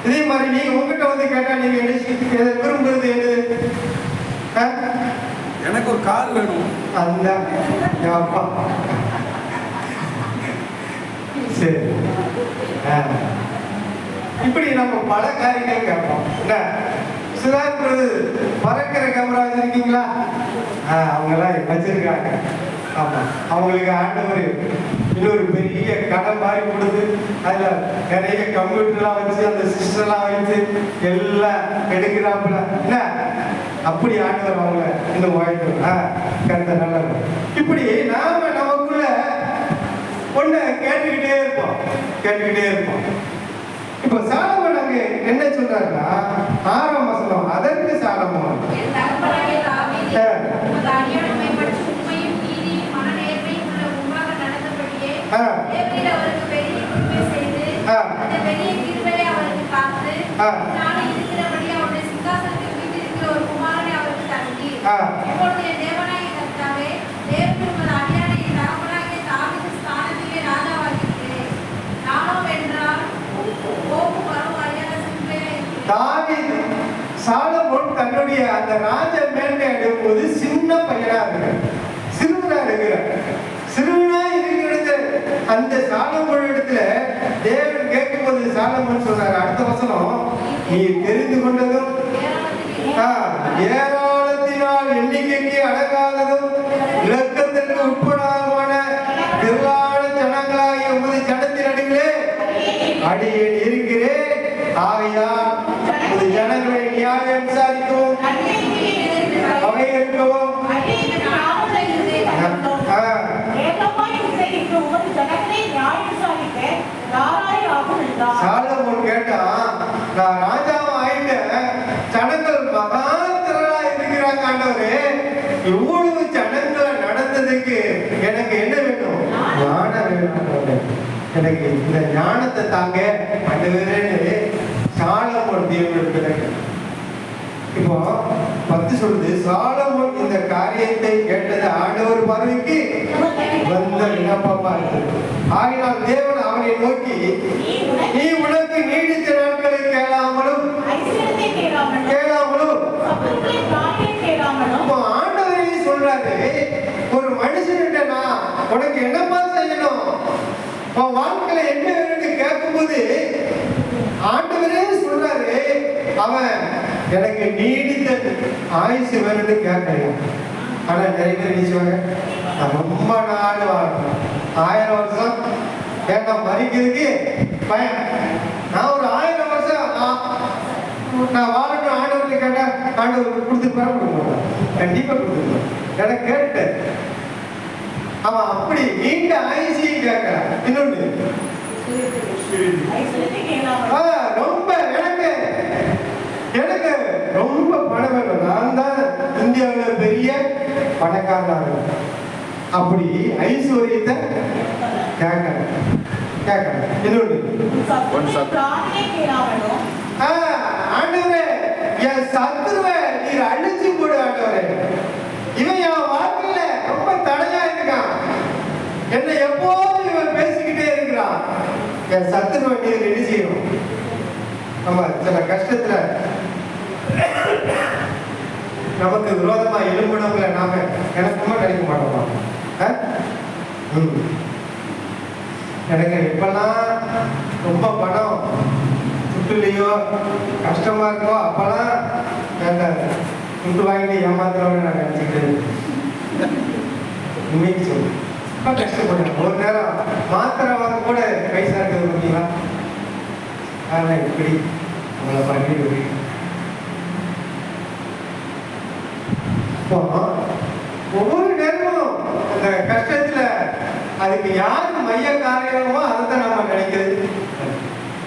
இதே மாதிரி நீங்க உங்ககிட்ட வந்து கேட்டா நீங்க என்ன விரும்புறது? எது? எனக்கு ஒரு கார் வேணும். அந்த அப்பா சரி. இப்படி நம்ம பல காரியங்கள் கேட்போம். என்ன சுதாரிப்பது பறக்கிற கேமரா வச்சிருக்கீங்களா? அவங்கெல்லாம் வச்சிருக்காங்க. ஆமா, அவங்களுக்கு ஆண்டவர் இன்னொரு பெரிய கடை மாதிரி கொடுத்து அதுல நிறைய கம்ப்யூட்டர்லாம் வச்சு அந்த சிஸ்டர்லாம் வச்சு எல்லாம் எடுக்கிறாப்புல. என்ன அப்படி ஆண்டவர் அவங்கள இந்த வாழ்க்கை கருத்த நல்ல. இப்படி நாம நமக்குள்ள ஒண்ணு கேட்டுக்கிட்டே இருப்போம். இப்போ சாலமோன் அங்க என்ன சொல்றாருன்னா 6ஆம் வசனம், அதற்கு சாலமோன் என் தகப்பனாகிய தாவீதே, உமது அடியான் உம்மைப்பற்றி உண்மையும் நீதியும் மனநேர்மையும் உள்ள உம்மாக நடந்தபடியே, தேவரீர் அவருக்கு பெரிய கிருபை செய்து, அந்த பெரிய கிருபையை அவருக்கு காத்து, நானும் இருக்கிறபடி அவருடைய சிங்காசனத்தில் வீற்றிருக்கிற ஒரு குமாரனை அவருக்கு தந்தீர். இப்பொழுது என் தேவனாகிய கர்த்தாவே, தேவரீர் உமது அடியானை என் தகப்பனாகிய தாவீது ஸ்தானத்திலே ராஜாவாக்கியிருக்கிறேன். நானோ வென்றால் கோபம் வரும் அறியாத சிந்தையா இருக்கிறேன். தாவீது சாலமோன் தன்னுடைய அந்த ராஜ மேன்மை அடையும் போது சின்ன பையனா இருக்கிறார், சிறுவனா இருக்கிறார். சிறுவனா இருக்கிறது அந்த சாலமோன் இடத்துல தேவன் கேட்கும்போது சாலமோன் சொல்றாரு, அடுத்த வசனம், நீ தெரிந்து கொண்டதும் ஏராளத்தினால் எண்ணிக்கைக்கு அடங்காததும் இலக்கத்திற்கு உட்படாதமான திரளான ஜனங்களாகிய உமது ஜனத்தின் நடுவிலே அடியேன் இருக்கிறேன். ஆகையால் உமது ஜனங்களை நியாயம் விசாரிக்கவும் வகையிருக்கவும் சாலமோன் கேட்டான், நான் ராஜாவை ஆயிட்டேன், ஜனங்கள் மகா திரளா இருக்கிறாங்க ஆண்டவரே, இவ்வளவு ஜனங்களை நடந்ததுக்கு எனக்கு என்ன வேணும்? ஞானம் வேணும் ஆண்டவரே. எனக்கு இந்த ஞானத்தை தாங்க ஆண்டவரேன்னு சாலமோன் தேவனுக்கு. இப்போ 10 சொல்லுது, சாலமோன் இந்த காரியத்தை கேட்டது ஆண்டவர் பார்வைக்கு வந்த விண்ணப்பமா இருக்கு. ஆகினால் தேவன் அவனை நோக்கி, நீ உனக்கு நீடித்த நாட்களை கேளாமலும் ஆண்டவரே சொல்றாரு, ஒரு மனுஷன்கிட்ட நான் உனக்கு என்னப்பா செய்யணும், உன் வாழ்க்கையில என்ன வேணும்னு கேட்கும்போது ஆண்டவரே சொல்றாரு, அவன் எனக்கு நீடித்த ஆயுசு வேணும்னு கேட்கணும். ஆனா நிறைய பேர் நினைச்சுவாங்க, நான் ரொம்ப நாள் வாழணும், 1000 வருஷம் கேட்டா மறிக்கிறதுக்கு பயம், நான் ஒரு 1000 வருஷம் நான் வாழணும் ஆண்டவர்கிட்ட கேட்டா ஆண்டவர் கொடுத்துருப்பாரு, கொடுக்க கண்டிப்பா கொடுத்துருப்பாரு. எனக்கு கேட்டு அவன் அப்படி நீண்ட ஆயுசையும் கேட்கிறான். இன்னொன்னு ரொம்ப எனக்கு ரொம்ப பணம் வேணும், நான் தான் இந்தியாவில் பெரிய பணக்காரனாக அப்படி ஐஸ்வர்யத்தை கேட்கிறேன். இன்னொன்று ஆண்டவரே, என் சத்துருவை நீர் அழிச்சு போடு ஆண்டவரே, இவன் என் வாழ்க்கையில ரொம்ப தடையா இருக்கான், என்னை எப்போதும் இவன் பேசிக்கிட்டே இருக்கிறான், என் சத்துருவை நீர் என்ன செய்யணும்? நம்ம சில கஷ்டத்துல நமக்கு விரோதமா எழும்புனவங்களை நாம எனக்குமா நினைக்க மாட்டோமா? எனக்கு இப்பெல்லாம் ரொம்ப பணம் துட்டுலையோ கஷ்டமா இருக்கோ அப்பெல்லாம் துட்டு வாங்கிட்டு ஏமாத்துறவங்க நான் நினைச்சுக்கிட்டு உண்மைக்கு சொல்லு. ரொம்ப கஷ்டப்படுறேன். ஒரு நேரம் மாத்திரை வாங்க கூட பைசா இருக்கிறது பார்த்தீங்களா? ஆனால் இப்படி உங்களை பண்ணி ஒவ்வொரு நேரமும் அந்த கஷ்டத்துல அதுக்கு யாரு மைய காரணமோ அதை நம்ம நினைக்கிறது.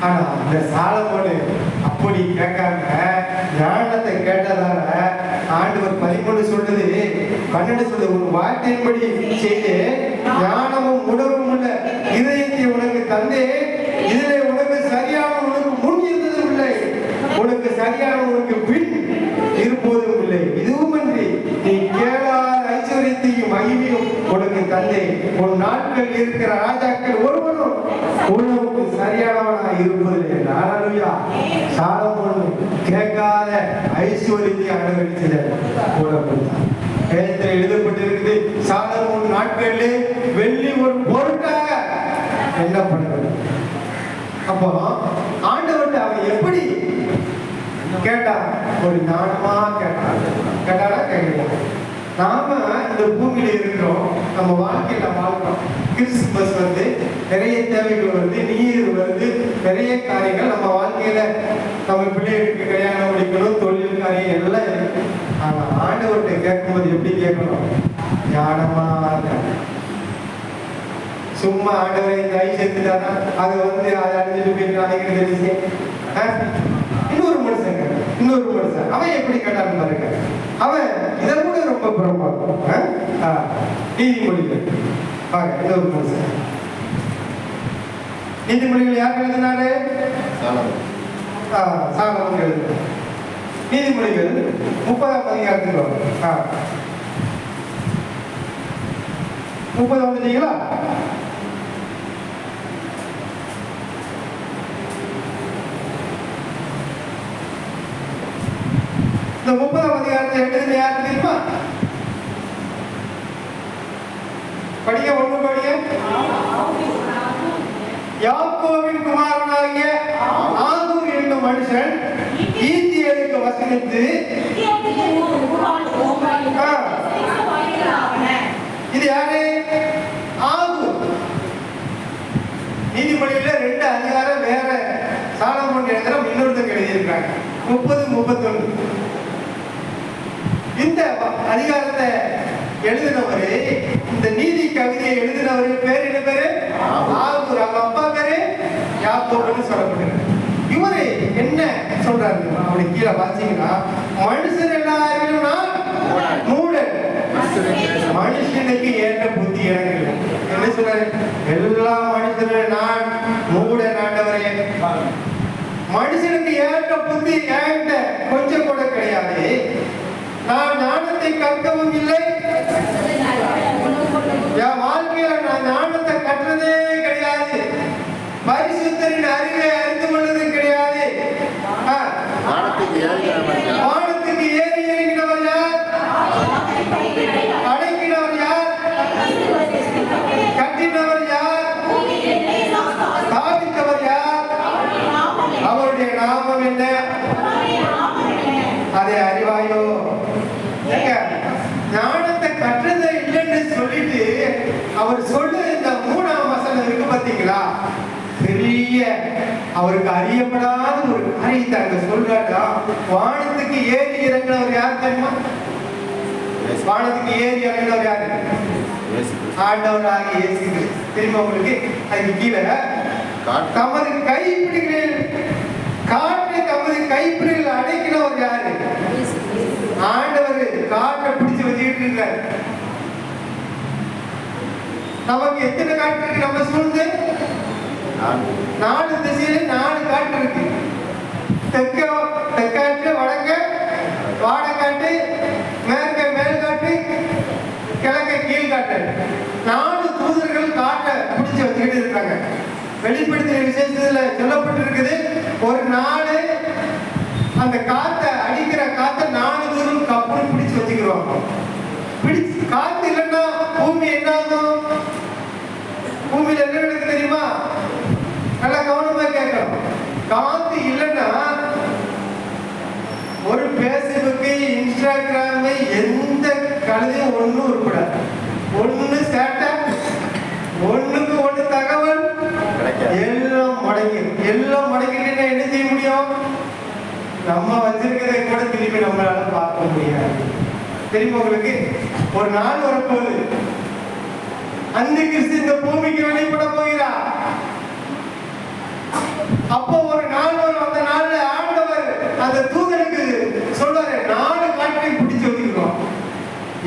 ஆனா அந்த சாலமோன் அப்படி கேட்காம ஞானத்தை கேட்டதால ஆண்டவர் 13 சொல்றது 12 சொல்றது, ஒரு வார்த்தையின்படி செய்து ஞானமும் உணர்வும் உள்ள இதயத்தை உனக்கு தந்தே, இதிலே உனக்கு சரியான உனக்கு முன் இருந்ததும் இல்லை, உனக்கு சரியான உனக்கு பின் இருப்பதும் இல்லை, இதுவுமின்றி நீ கேளாத ஐஸ்வர்யத்தையும் மகிமையும் உனக்கு தந்தே, உன் நாட்கள் இருக்கிற ராஜாக்கள் ஒருவனும் உனக்கு சரியானவனாக இருப்பதில்லை. ஹல்லேலூயா. சாலமோன் கேட்காத ஐஸ்வர்யத்தை அனுபவித்தது கூட வேதத்தில் எழுதப்பட்டிருக்குது, சாலமோன் நாட்களிலே வெள்ளி ஒரு பொருட்டாக என்ன பண்ணுறது. அப்போ ஆண்டவர்கிட்ட அவன் எப்படி கேட்டான்? ஒரு ஞானமா கேட்டாரா கேட்கலாம். நாம இந்த பூமியில இருக்கிறோம், நம்ம வாழ்க்கையில வாழ்றோம். கிறிஸ்துமஸ் வந்து நிறைய தேவைகள் வருது, நீர் வருது, நிறைய காரியங்கள் நம்ம வாழ்க்கையில நம்ம பிள்ளைகளுக்கு கல்யாணம் முடிக்கணும், தொழில் காரியம் எல்லாம் இருக்கு. ஆனா ஆண்டவர்கிட்ட கேட்கும்போது எப்படி கேட்கணும்? ஞானமா. சும்மா ஆண்டவரை இந்த ஐசத்து தானா அதை வந்து அதை அடைஞ்சிட்டு போய் அடைக்கிறது விஷயம். இன்னொரு மனுஷன் அவன் எப்படி கேட்டான்னு பாருங்க. அவன் இதை கூட ரொம்ப புறம்பாக்கும். நீதிமொழிகள் பாருங்க, இன்னொரு மனுஷன். நீதிமொழிகள் யார் எழுதினாரு? சாலமோன் எழுதினார். நீதிமொழிகள் 30ஆம் அதிகாரத்துக்கு வரும். 30 வந்துட்டீங்களா? இந்த 30ஆம் அதிகாரத்தை எழுதின யாருக்கு தெரியுமா? படிக்க ஒன்று படிக்க. யாக்கோபின் குமாரனாகிய ஆகூர் என்னும் மனுஷன் ஈத்தியருக்கு வசனித்து. இது யாரு? ஆகூர். நீதிமொழியில 2 அதிகாரம் வேற சாலமோன் எழுதுற இன்னொருத்தங்க எழுதியிருக்காங்க. 30, 31. இந்த அதிகாரத்தை எழுதினவரு, இந்த நீதி கவிதையை எழுதினவரு பேர் என்ன பேரு? ஆகூர். அவங்க அப்பா பேரு யாக்கோபுன்னு சொல்லப்படுகிறது. இவரு என்ன சொல்றாரு அப்படி கீழே வாசிங்கன்னா, மனுஷன் எல்லாரும் மூடன், மனுஷனுக்கு ஏற்ற புத்தி எனக்கு இல்லை. என்ன சொல்றாரு? எல்லா மனுஷனும் நான் மூடன் ஆண்டவரே. மனுஷனுக்கு ஏற்ற புத்தி என்கிட்ட கொஞ்சம் கூட கிடையாது. நான் ஞானத்தை கற்கவும் இல்லை, என் வாழ்க்கையில நான் ஞானத்தை கற்றதே கிடையாது. பரிசுத்தரின் அறிவை அறிந்து கொண்டது கிடையாது. வானத்துக்கு ஏறி இறங்கினவர் யார்? அடக்கினவர் யார்? கட்டினவர் யார்? ஸ்தாபித்தவர் யார்? அவருடைய நாமம் என்ன? அதை அறிவாயோ? ஞானத்தை கற்றதை இல்லைன்னு சொல்லிட்டு அவர் சொல்ல இந்த 3ஆம் வசனம் இருக்கு பாத்தீங்களா? பெரிய அவருக்கு அறியப்படாத ஒரு காரியத்தை அங்க சொல்றாரா. வானத்துக்கு ஏறி இறங்கினவர் யார் தெரியுமா? வானத்துக்கு ஏறி இறங்கினவர் யாரு? ஆண்டவராக இயேசு கிறிஸ்து. தெரியுமா உங்களுக்கு? அதுக்கு கீழே தமது கைப்பிடிகளில் காற்றை தமது கைப்பிடிகளில் அடைக்கினவர் யாரு? ஆண்டவர் காற்றை பிடிச்சு வச்சுக்கிட்டு இருக்காரு. நமக்கு எத்தனை காற்று இருக்கு? நம்ம சூழ்ந்து 4 திசையில 4 காற்று இருக்கு. தெற்காற்று, வடக்க வாடக்காற்று, மேற்க மேல்காற்று, கிழக்க கீழ்காற்று. 4 தூதர்கள் காற்றை பிடிச்சு வச்சுக்கிட்டு இருக்காங்க. வெளிப்படுத்தின விசேஷத்துல சொல்லப்பட்டிருக்குது, ஒரு நாள் அந்த காத்தை அடிக்கிற காத்தை 4 தூரம் கப்புன்னு பிடிச்சு வச்சுக்கிறோம். பிடிச்சு காத்து இல்லைன்னா பூமி என்ன ஆகும்? பூமியில என்ன நடக்குது தெரியுமா? நல்லா கவனமா கேட்கணும். காத்து இல்லைன்னா ஒரு பேஸ்புக்கு, இன்ஸ்டாகிராம், எந்த கழுதையும் ஒன்றும் உருப்படாது. ஒண்ணு சேட்டை, ஒண்ணுக்கு ஒண்ணு தகவல், எல்லாம் முடங்கிடும். எல்லாம் முடங்கிட்டு என்ன செய்ய முடியும்? நம்ம வச்சிருக்கிறதை கூட திரும்பி நம்மளால பார்க்க முடியாது. தெரியுமா உங்களுக்கு? ஒரு நாள் வரப்போகுது, அந்த கிறிஸ்து இந்த பூமிக்கு வெளிப்பட போகிறார். அப்போ ஒரு நாள் வரும். அந்த நாள்ல ஆண்டவர் அந்த தூதனுக்கு சொல்றாரு, 4 காற்றை பிடிச்சு வச்சுக்கிறோம்.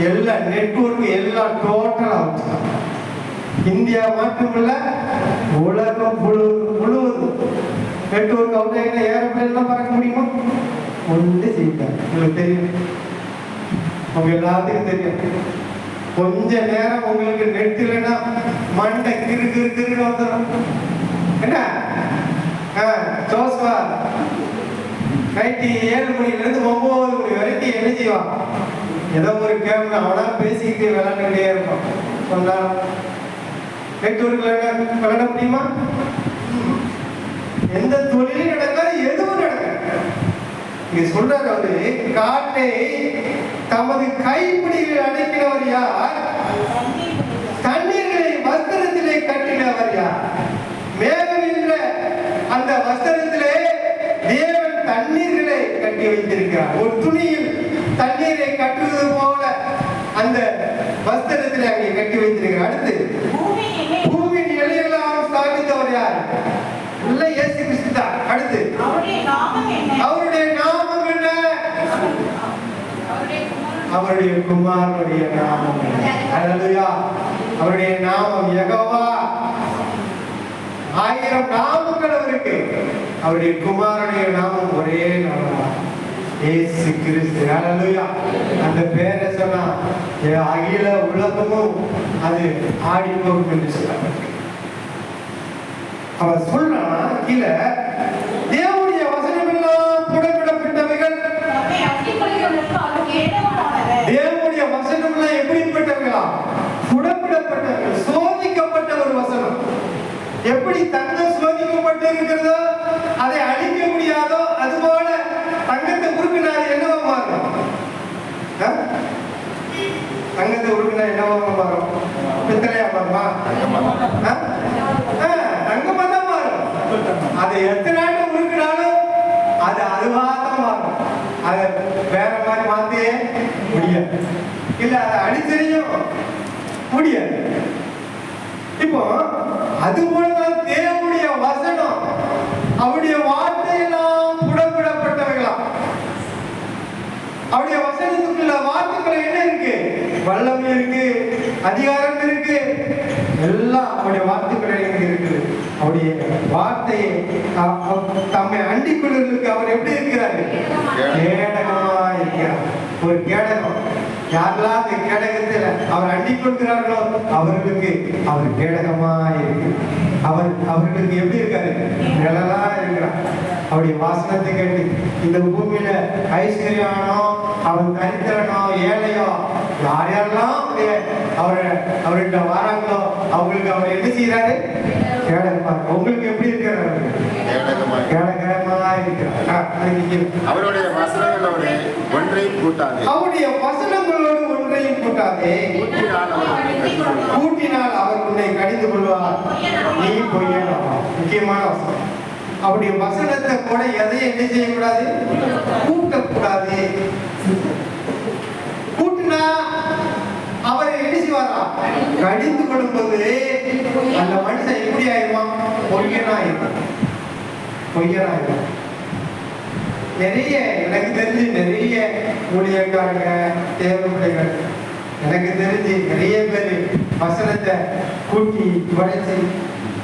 எல்லா நெட்வொர்க் எல்லாம் டோட்டலா இந்தியா மட்டுமல்ல உலகம் முழுவதும் நெட்வொர்க் அவுட் ஆகினா ஏரோப்ளேன் எல்லாம் பறக்க முடியுமா? ஒன்று செய்தார். உங்களுக்கு தெரியும், அவங்க எல்லாத்துக்கும் தெரியும். கொஞ்ச நேரம் உங்களுக்கு நெட் இல்லைன்னா மண்டை கிரு கிரு கிருன்னு வந்துடும். என்ன ஜோஸ்வா நைட்டு 7 மணிலேருந்து 9 மணி வரைக்கும் என்ன செய்வான்? ஏதோ ஒரு கேம் அவனா பேசிக்கிட்டு விளையாண்டுக்கிட்டே இருப்பான். சொன்னாலும் நெட்வொர்க் விளையாட முடியுமா? எந்த தொழிலும் நடக்காது, எதுவும் நடக்காது. இங்க சொல்றாரு அவரு, காற்றை தமது கைப்பிடிகளில் அடைக்கிறவர் யார்? தண்ணீர்களை வஸ்திரத்திலே கட்டினவர் யார்? மேகவின்ற அந்த வஸ்திரத்திலே தேவன் தண்ணீர்களை கட்டி வைத்திருக்கிறார். ஒரு துணியில் தண்ணீரை கட்டுவது போல அந்த வஸ்திரத்திலே அங்கே கட்டி வைத்திருக்கிறார். அடுத்து பூமியின் யாரு? உள்ள இயேசு கிறிஸ்து தான். அடுத்து அவருடைய நாமம் என்ன? அவருடைய நாமம் என்ன? அவருடைய குமாரனுடைய நாமம் என்ன? ஹல்லேலூயா. அவருடைய நாமம் யெகோவா. 1000 நாமங்கள் அவருக்கு. அவருடைய குமாரனுடைய நாமம் ஒரே நாமம், இயேசு கிறிஸ்து. ஹல்லேலூயா. அந்த பேரை சொன்னா அகில உலகமும் அது ஆடி போகும் என்று சொல்லப்பட்டிருக்கு. அவர் சொல்றான் கீழே, தேவனுடைய வசனம் எல்லாம் புடமிடப்பட்டவைகள். நம்மை அண்டிக்கொள்கிறவர்களுக்கு அவருக்கு ஏற்றமானவர். தேவனுடைய வசனம் எல்லாம் எப்படிப்பட்டவைகளா? புடமிடப்பட்டவர்கள், சோதிக்கப்பட்ட ஒரு வசனம். எப்படி தங்கம் சோதிக்கப்பட்டு இருக்கிறதோ, அதை அழிக்க முடியாதோ, அதுபோல தங்கத்தை உருக்கினால் என்னவா மாறும்? தங்கத்தை உருக்கினா என்னவா மாறும்? பித்தளையா மாறுமா? தங்கமா தான் மாறும். அதை எத்தனை நாள் உருக்கினாலும் அது அதுவாதான் மாறும். அதை வேற மாதிரி மாத்தவே முடியாது. இல்ல அதை அடிச்சறியும் முடியாது. இப்போ அது போலதான் தேவனுடைய வசனம், அவருடைய வார்த்தையெல்லாம் புடமிடப்பட்டவைகளாம். அவருடைய வசனத்துக்குள்ள வார்த்தைகள் என்ன இருக்கு? வல்லமை இருக்கு, அதிகாரம் இருக்கு, எல்லாம் அவருடைய வார்த்தைகள் இருக்கு. அவருடைய வார்த்தையை தம்மை அண்டிக்கொள்வதற்கு அவர் எப்படி இருக்கிறாரு? கேடகமா இருக்கிறார். ஒரு கேடகம். யாரெல்லாம் அந்த கேடகத்தில் அவர் அண்டிக்கொள்கிறார்களோ அவர்களுக்கு அவர் கேடகமா இருக்கு. அவர்களுக்கு எப்படி இருக்காரு? நிழலா இருக்கிறார். அவருடைய வாசனத்தை கேட்டு இந்த பூமியில ஐஸ்வர்யானோ, அவன் தரித்திரனோ, ஏழையோ, யார் யாரெல்லாம் அவர்கிட்ட வாராங்களோ அவங்களுக்கு அவர் என்ன செய்யறாரு? கேடகமா. உங்களுக்கு எப்படி இருக்கிறார்? கேடகமா இருக்கிறார். அவருடைய வசனங்களோடு ஒன்றையும் கூட்டாதே. அவருடைய வசனங்களோடு ஒன்றையும் கூட்டாதே. கூட்டினால் அவர் உன்னை கடிந்து கொள்வார், நீ பொய்யனா. முக்கியமான வசனம். அவருடைய வசனத்தை கூட எதையும் என்ன செய்யக்கூடாது? கூட்டக்கூடாது. கூட்டினா அவரை என்ன செய்வாரா? கடிந்து கொள்ளும்போது அந்த மனுஷன் எப்படி ஆயிடுவான்? பொய்யனாயிடும். பொய்யனாயிடும். நிறைய எனக்கு தெரிஞ்சு நிறைய ஊழியக்காரங்க, தேவப்பிள்ளைகள் எனக்கு தெரிஞ்சு நிறைய பேர் வசனத்தை கூட்டி குறைச்சி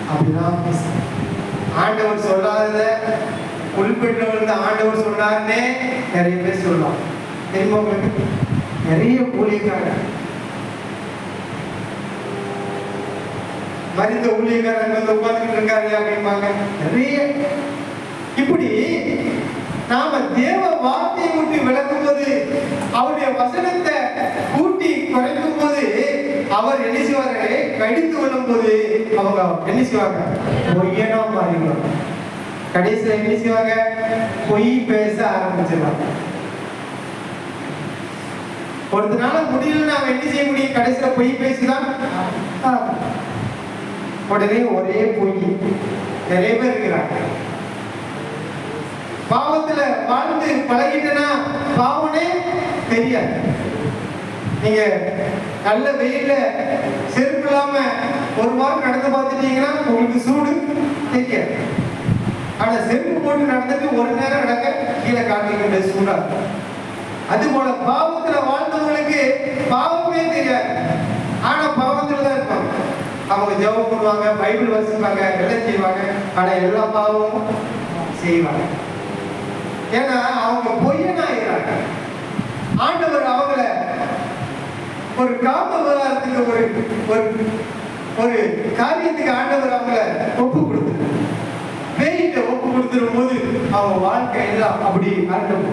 அப்படிதான் பேசுறாங்க. ஆண்டவர் சொல்லாதத உள்பெற்றவர்கள் ஆண்டவர் சொன்னாருன்னே நிறைய பேர் சொல்லலாம். தெரியுமா உங்களுக்கு? நிறைய ஊழியக்காரங்க, மனித ஊழியக்காரங்க வந்து உட்கார்ந்துட்டு இருக்காரு அப்படிம்பாங்க. நிறைய இப்படி நாம தேவ வார்த்தையை கூட்டி விளக்கும் போது, அவருடைய வசனத்தை கூட்டி குறைக்கும் போது அவர் என்ன செய்வாரு? கடித்து கொள்ளும் போது அவங்க என்ன செய்வாங்க? பொய்யனா மாறிடுவாங்க. கடைசியில் என்ன செய்வாங்க? பொய் பேச ஆரம்பிச்சிருவாங்க. ஒருத்தனால முடியல, நாம என்ன செய்ய முடியும்? கடைசியில பொய் பேசிதான் உடனே ஒரே பொய். நிறைய பேர் இருக்கிறாங்க. பாவத்துல வாழ்ந்து பழகிட்டனா பாவனே தெரியாது. நீங்க நல்ல வெயில்ல செருப்பு இல்லாம ஒரு வாரம் நடந்து பார்த்துட்டீங்கன்னா உங்களுக்கு சூடு தெரியாது. ஆனா செருப்பு போட்டு நடந்துட்டு ஒரு நேரம் நடக்க கீழே காட்டிக்கிட்ட சூடா. அது போல பாவத்துல வாழ்ந்தவங்களுக்கு பாவமே தெரியாது. ஆனா பாவத்துல தான் இருப்பாங்க. அவங்க ஜெபம் பண்ணுவாங்க, பைபிள் வாசிப்பாங்க, எல்லாம் செய்வாங்க. ஆனா எல்லா பாவமும் செய்வாங்க. ஏன்னா அவங்க பொய்யனாகிறாங்க. ஆண்டவர் அவங்கள ஒரு காம விவகாரத்துக்கு ஒரு காரியத்துக்கு ஆண்டவர் அவங்கள ஒப்பு கொடுத்து வெயிட்ட ஒப்பு கொடுத்துடும் போது அவங்க வாழ்க்கை எல்லாம் அப்படி ஆண்டும்.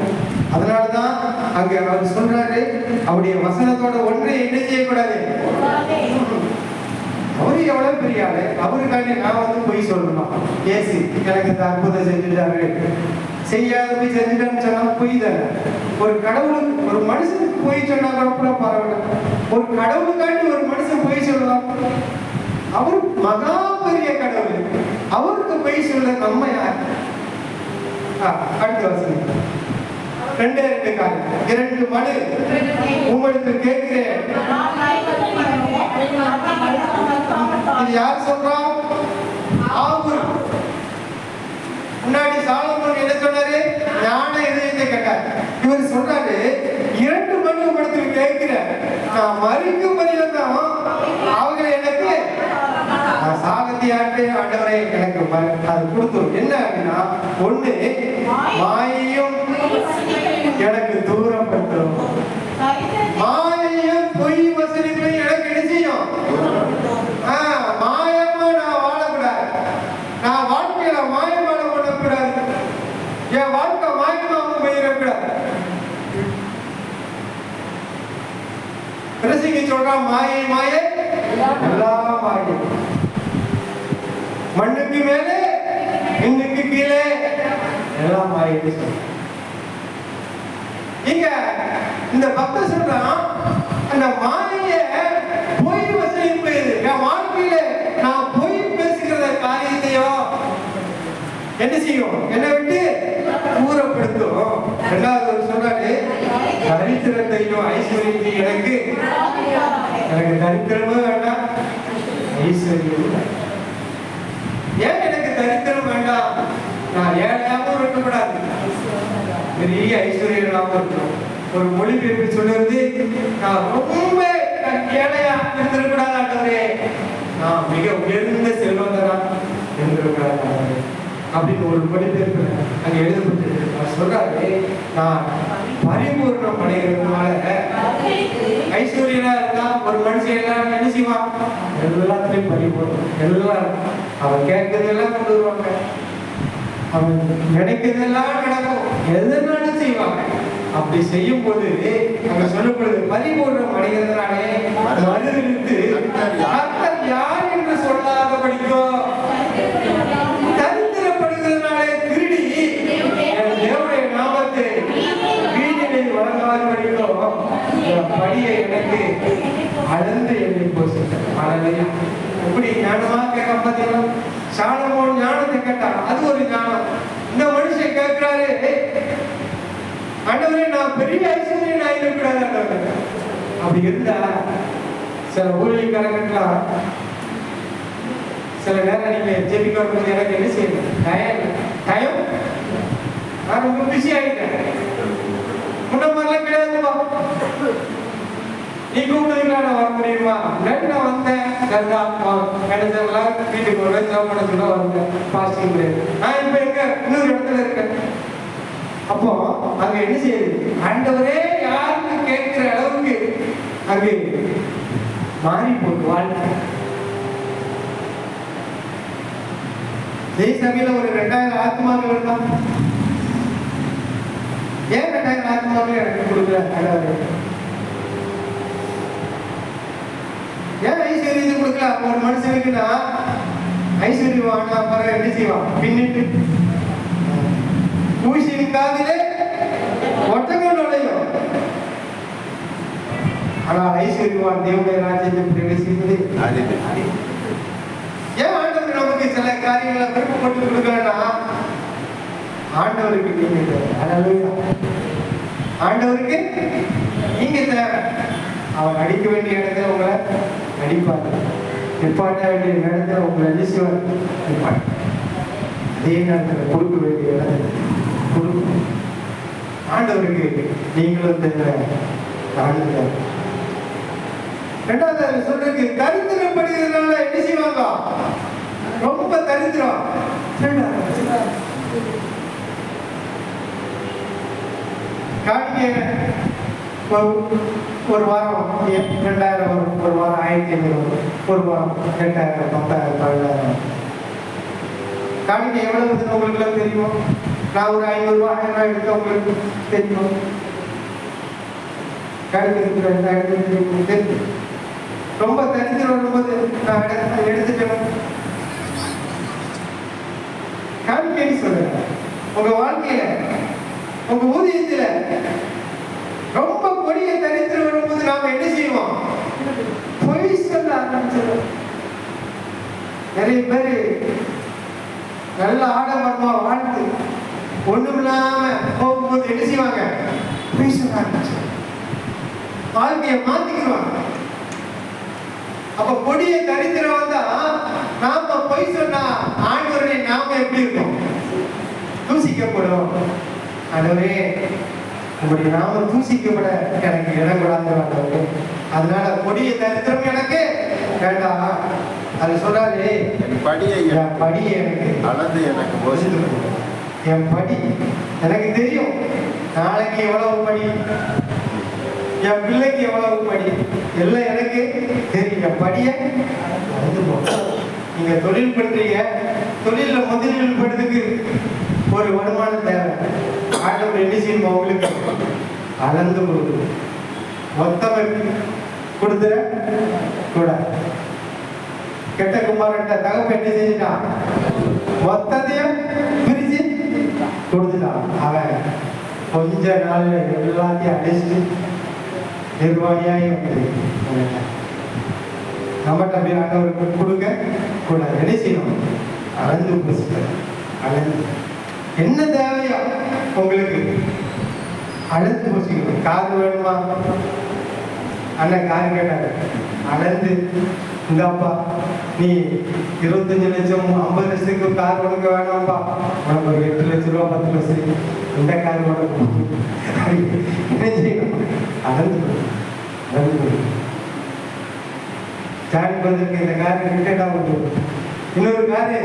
அதனாலதான் அங்க அவர் சொல்றாரு, அவருடைய வசனத்தோட ஒன்றை என்ன செய்யக்கூடாது. அவரு எவ்வளவு பெரிய ஆளு, அவருக்காண்டி நான் வந்து பொய் சொல்லணும். ஏசி எனக்கு இந்த அற்புதம் செஞ்சுட்டாரு, செய்யாத போய் செஞ்சுட்டான்னு சொன்னா பொய் தானே. ஒரு கடவுளுக்கு, ஒரு மனுஷனுக்கு பொய் சொன்னா கூட பரவாயில்ல. ஒரு கடவுளுக்காண்டி ஒரு மனுஷன் பொய் சொல்லலாம். அவர் மகா பெரிய கடவுள், அவருக்கு பொய் சொல்ல நம்ம யார்? அடுத்த வசனம் 2 காரியம் 2 மனு உங்களுக்கு கேட்கிறேன். இது யார் சொல்றோம்? ஆகூர் முன்னாடி சாலமோன் என்ன சொன்னாரு? ஞான இதயத்தை கேட்டார். இவர் சொல்றாரு, 2 மணி படத்தில் கேட்கிற நான் மறிக்கும் பரியந்தம் அவங்களை எனக்கு சாகத்தி ஆண்டவரை எனக்கு அது கொடுத்துரும். என்ன அப்படின்னா, ஒண்ணு மாயையும் எனக்கு தூரப்படுத்தும், மாயையும் பொய் வசதிப்பையும் எனக்கு என்ன செய்யும்? மாயமா நான் வாழக்கூடாது. நான் வாழ்க்கையில மாயமான பண்ணக்கூடாது. என் வாழ்க்கை மாயமாக போயிடக்கூடாது. பிரசிங்க சொல்றான், மாயை மாயை எல்லாம் மாயை, மண்ணுக்கு மேலே விண்ணுக்கு கீழே எல்லாம் மாயை. இங்க இந்த பக்தர் சொல்றான், அந்த மாயை பொய் வசதிப்பது, என் வாழ்க்கையில நான் பொய் பேசுகிற காரியத்தையோ என்ன செய்யும்? என்னை விட்டு தூரப்படுத்தும். ரெண்டாவது சொல்றாரு, தரித்திரத்தையும் ஐஸ்வர்யத்தையும் எனக்கு தரித்திரமும் வேண்டாம், ஐஸ்வர்யம். ஏன் எனக்கு தரித்திரம் வேண்டாம்? நான் ஏழையாகவும் இருக்கக்கூடாது, பெரிய ஐஸ்வர்யமாகவும் இருக்கணும். ஒரு மொழிபெயர்ப்பு சொல்லுறது, நான் ரொம்ப ஏழையா இருந்திருக்கூடாது ஆண்டவரே, நான் மிக உயர்ந்த செல்வந்தனா இருந்திருக்கூடாது அப்படின்னு ஒரு மொழிபெயர்ப்பு அங்க எழுதப்பட்டிருக்கு. அவர் சொல்றாரு, நான் பரிபூர்ணம் அடைகிறதுனால ஐஸ்வர்யா இருந்தா ஒரு மனுஷன் எல்லாரும் என்ன செய்வான்? எல்லாத்துலயும் பரிபூர்ணம், எல்லாம் அவன் கேட்கறதெல்லாம் கொண்டு வருவாங்க, அவன் நினைக்கிறதெல்லாம் நடக்கும், எதனாலும் செய்வாங்க. அப்படி செய்யும் போது அங்க சொல்லப்படுது, பரிபூர்ணம் அடைகிறதுனாலே மறுவிழுத்து கர்த்தர் யார் என்று சொல்லாத படிக்கும், தரித்திரப்படுகிறதுனாலே திருடி தேவனுடைய நாமத்தை வீதிகளில் வழங்காத படிக்கும் படியை எனக்கு அளந்து என்னை போசிட்டார். எப்படி ஞானமா கேட்க பார்த்தீங்களா? சாலமோன் ஞானத்தை கேட்டார், அது ஒரு ஞானம். இந்த மனுஷன் கேட்கிறாரு, ஆண்டவரே நான் பெரிய ஐஸ்வர்யம் நான் இருக்கக்கூடாது. அப்படி இருந்தா சில ஊழியக்காரங்கெல்லாம் சில நேரம் நீங்க ஜெபிக்க வரும்போது எனக்கு என்ன செய்யணும்? டைம் நான் ரொம்ப பிஸி ஆகிட்டேன், முன்ன மாதிரிலாம் கிடையாதுப்பா. நீ கூப்பிட்டதுங்களா நான் வர முடியுமா? நான் வந்தேன், கிடைச்சவங்களாம் வீட்டுக்கு வருவேன், ஜெபம் பண்ண சொல்ல வந்தேன், பாஸ்டிங் கிடையாது. நான் இப்ப எங்க இன்னொரு இடத்துல இருக்கேன். அப்போ அங்க என்ன செய்யுது? ஆண்டவரே யாருக்கு கேட்கிற அளவுக்கு அங்கே மாறி போட்டு வாழ்க்கை. சபையில ஒரு 2000 ஆத்மாக்கள் இருந்தா, ஏன் 2000 ஆத்மாக்கள் எனக்கு கொடுக்கல? ஏன் ஐஸ்வர்யத்தை கொடுக்கல? ஒரு மனுஷனுக்குன்னா ஐஸ்வர்யம் வாங்கினா பிறகு என்ன செய்வான்? பின்னிட்டு பூசியின் காதிலே ஒட்டகம் நுழையும். ஆனால் ஐஸ்வர்யவான் தேவனுடைய ராஜ்யத்தை பிரவேசிப்பது. ஏன் ஆண்டவர் நமக்கு சில காரியங்களை விருப்பப்பட்டு கொடுக்கலன்னா, ஆண்டவருக்கு நீங்க தேவை. ஆண்டவருக்கு நீங்க தேவை. அவர் அடிக்க வேண்டிய இடத்துல உங்களை அடிப்பார், நிப்பாட்ட வேண்டிய இடத்துல உங்களை அடிச்சுவார், நிப்பாட்ட. அதே நேரத்தில் கொடுக்க வேண்டிய இடத்துல கொடுக்கும். ஆண்டவருக்கு நீங்களும் தேவை, நானும் தேவை. ரெண்டாவது சொல்றதுக்கு தரித்திரப்படுகிறதுனால என்ன செய்வாங்க? ரொம்ப தரித்திரம். காணிக்க ஒரு வாரம் 2000 வரும், ஒரு வாரம் 1500 வரும், ஒரு வாரம் 8000, 10,000, 12,000. காணிக்க எவ்வளவு உங்களுக்கு தெரியும்? நான் ஒரு 500 ரூபாய் 1000 எடுத்து உங்களுக்கு தெரியும். காணிக்க 2000 தெரியும். ரொம்ப தரித்திரம் வரும்போது நான் எடுத்துக்கணும். காணிக்கை சொல்றேன், உங்க வாழ்க்கையில உங்க ஊதியத்துல ரொம்ப கொடிய தரித்திரம் வரும்போது நாம என்ன செய்வோம்? பொய் சொல்ல ஆரம்பிச்சிடும். நிறைய பேரு நல்ல ஆடம்பரமா வாழ்ந்து ஒண்ணும் இல்லாம போகும்போது என்ன செய்வாங்க? பொய் சொல்ல ஆரம்பிச்சு வாழ்க்கையை மாத்திக்கிடுவாங்க. அப்ப கொடிய தரித்திரம் வந்தா நாம பொய் சொன்னா ஆண்டவரை நாம எப்படி இருக்கும்? தூசிக்கப்படும். ஆண்டவரே, உங்களுடைய நாமம் தூசிக்கப்பட எனக்கு இடம் கூடாது ஆண்டவரே. அதனால கொடிய தரித்திரம் எனக்கு வேண்டாம். அது சொல்றாரு, என் படியை என் படியை எனக்கு அளந்து எனக்கு போஷித்து என் படி எனக்கு தெரியும். நாளைக்கு எவ்வளவு படி, என் பிள்ளைக்கு எவ்வளவு படி, எல்லாம் எனக்கு தெரியும். என் படியை அளந்து போகும். நீங்க தொழில் பண்றீங்க, தொழில முதலீடு பண்றதுக்கு ஒரு வருமானம் தேவை. ஆண்டவர் என்ன செய்யணும்? உங்களுக்கு அளந்து கொடுக்கும். மொத்தம் கொடுத்துற கூட கெட்ட குமாரன்ட்ட தகப்ப என்ன செஞ்சுட்டான்? மொத்தத்தையும் பிரிச்சு கொடுத்துட்டான். அவன் கொஞ்ச நாள் எல்லாத்தையும் அடிச்சு நிர்வாணியாகி வந்து நம்மகிட்ட அப்படியே ஆண்டவருக்கு கொடுக்க கூடாது. என்ன செய்யணும்? அளந்து பூசிக்க. அளந்து என்ன தேவையோ உங்களுக்கு அளந்து பூசிக்கணும். காது வேணுமா? அண்ணன் காது கேட்டாரு, அளந்து இந்தாப்பா, நீ 25 லட்சம் 50 லட்சத்துக்கு கார் உனக்கு வேணாம்ப்பா, உனக்கு ஒரு 8 லட்ச ரூபா 10 லட்சம் இந்த கார் உனக்கு என்ன செய்யணும்? அளந்து ஸ்டாண்ட் பண்ணதுக்கு இந்த கார் கிட்டா வந்து இன்னொரு காரு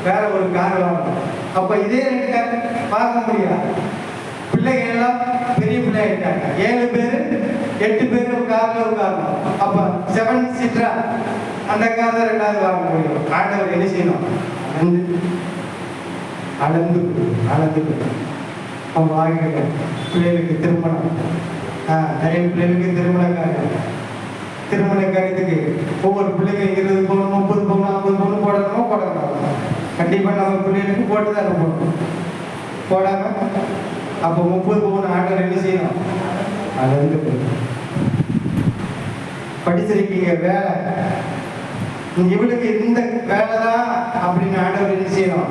வேற ஒரு கார் வாங்கணும். அப்ப இதே 2 கார் பார்க்க முடியாது. பிள்ளைங்க எல்லாம் பெரிய பிள்ளை ஆயிட்டாங்க. 7 பேர் 8 பேர் ஒரு கார்ல உட்காரணும். அப்ப 7 சீட்டரா அந்த கார் தான் 2வது வாங்க முடியும். ஆண்டவர் என்ன செய்யணும்? அளந்து அவங்க வாங்கிக்க. பிள்ளைகளுக்கு திருமணம், நிறைய பிள்ளைகளுக்கு திருமண காரியத்துக்கு ஒவ்வொரு பிள்ளைங்க 20 பவுன் 30 பவுன் 50 பவுன் போடணும். கண்டிப்பா நம்ம பிள்ளைகளுக்கு போட்டு தான் போடணும். போடாம அப்போ 30 பவுன் ஆண்டவர் என்ன செய்யணும்? அளந்து படிச்சிருக்கீங்க, வேலை இவளுக்கு இந்த வேலை தான் அப்படின்னு ஆண்டவர் என்ன செய்யணும்?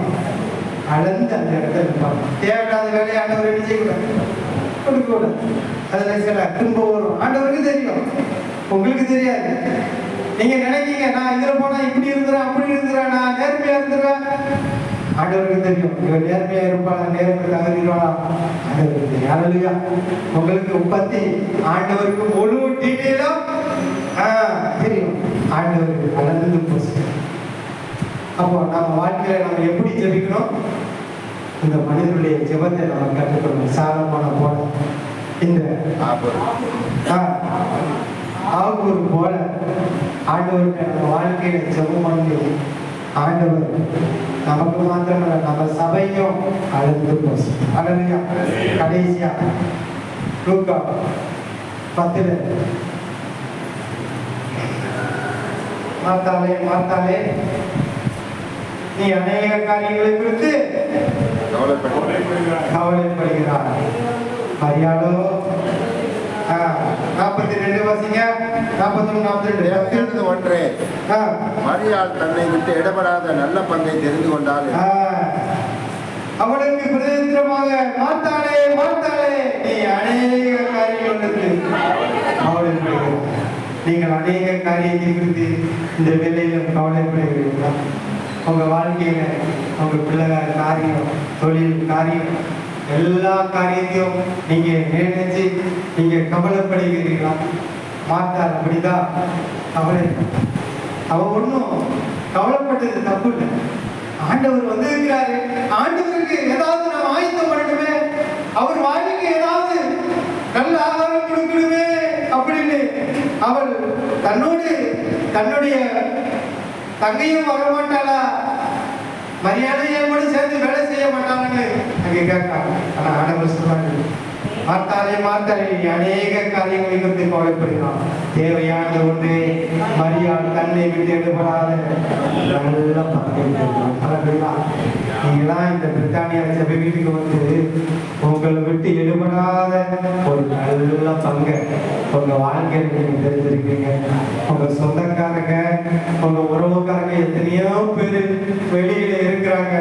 அளந்து அந்த இடத்துல இருப்பாங்க. தேவையில்லாத வேலையை ஆண்டவர் என்ன செய்யக்கூடாது? கொடுக்கக்கூடாது. அதுல சில திரும்ப வரும். ஆண்டவருக்கு தெரியும், உங்களுக்கு தெரியாது. நீங்க நினைக்கீங்க, நான் இதுல போனா இப்படி இருக்கிறேன் அப்படி இருக்கிறேன், நான் நேர்மையா இருக்கிறேன். ஆண்டவருக்கு தெரியும், இவன் நேர்மையா இருப்பாளா, நேர்மை தகுதிவாளா, ஆண்டவருக்கு தெரியும். அல்லையா? உங்களுக்கு பத்தி ஆண்டவருக்கு முழு டீட்டெயிலும் தெரியும். ஆண்டவருக்கு அளந்து போச்சு. அப்போ நம்ம வாழ்க்கையில நம்ம எப்படி ஜெபிக்கணும்? இந்த மனிதனுடைய ஜெபத்தை நம்ம கற்றுக்கணும். சாலமோனை போல இந்த ஆகூர் போல ஆண்டவருக்கு நம்ம வாழ்க்கையில ஜெபம் பண்ணி ஆண்டவர் நமக்கு மாத்திரமல்ல நம்ம சபையும் அளந்து போச்சு. அல்லையா? கடைசியா லூக்கா 10 மார்த்தாளே நீ அநேக காரியங்களை குறித்து கவலைப்படுகிறார். மரியாளோ 42 வாசிங்க. 41 42 ஒன்றே, மரியாள் தன்னை விட்டு இடப்படாத நல்ல பங்கை தெரிந்து கொண்டாள். அவளுக்கு பிரதித்திரமாக, மார்த்தாளே நீ அநேக காரியங்களுக்கு கவலைப்படுகிறீர்கள். நீங்கள் அநேக காரியத்தை குறித்து இந்த வேலையிலும் கவலைப்படுகிறீர்களா? உங்க வாழ்க்கையில உங்க பிள்ளைகள் காரியம், தொழில் காரியம், எல்லா காரியத்தையும் நீங்க நினைச்சு நீங்க கவலைப்படுகிறீர்களா? மாட்டார் அப்படிதான் கவலை. அவ ஒன்றும் கவலைப்பட்டது தப்பு இல்லை. ஆண்டவர் வந்திருக்கிறாரு, ஆண்டவருக்கு ஏதாவது நம்ம ஆயத்தம் பண்ணணுமே, அவர் வாழ்க்கைக்கு ஏதாவது நல்ல ஆதாரம் கொடுக்கணுமே அப்படின்னு அவள் தன்னுடைய தங்கையும் வரமாட்டாளா, மரியாதையோட சேர்ந்து வேலை செய்ய மாட்டாங்கன்னு அங்கே கேட்காங்க. ஆனா ஆண்டவர் சொல்றாங்க, மார்த்தாளே நீ அநேக காரியங்களை குறித்து கவலைப்படுகிறான். தேவையானது ஒன்று, மரியாள் தன்னை விட்டு எடுபடாத நல்ல பங்கை. நீங்களாம் இந்த பிரித்தானியா சபை வீட்டுக்கு வந்து உங்களை விட்டு எடுபடாத ஒரு நல்ல பங்கை உங்க வாழ்க்கையில நீங்க தெரிஞ்சிருக்கீங்க. உங்க சொந்தக்காரங்க, உங்க உறவுக்காரங்க எத்தனையோ பேரு வெளியில இருக்கிறாங்க.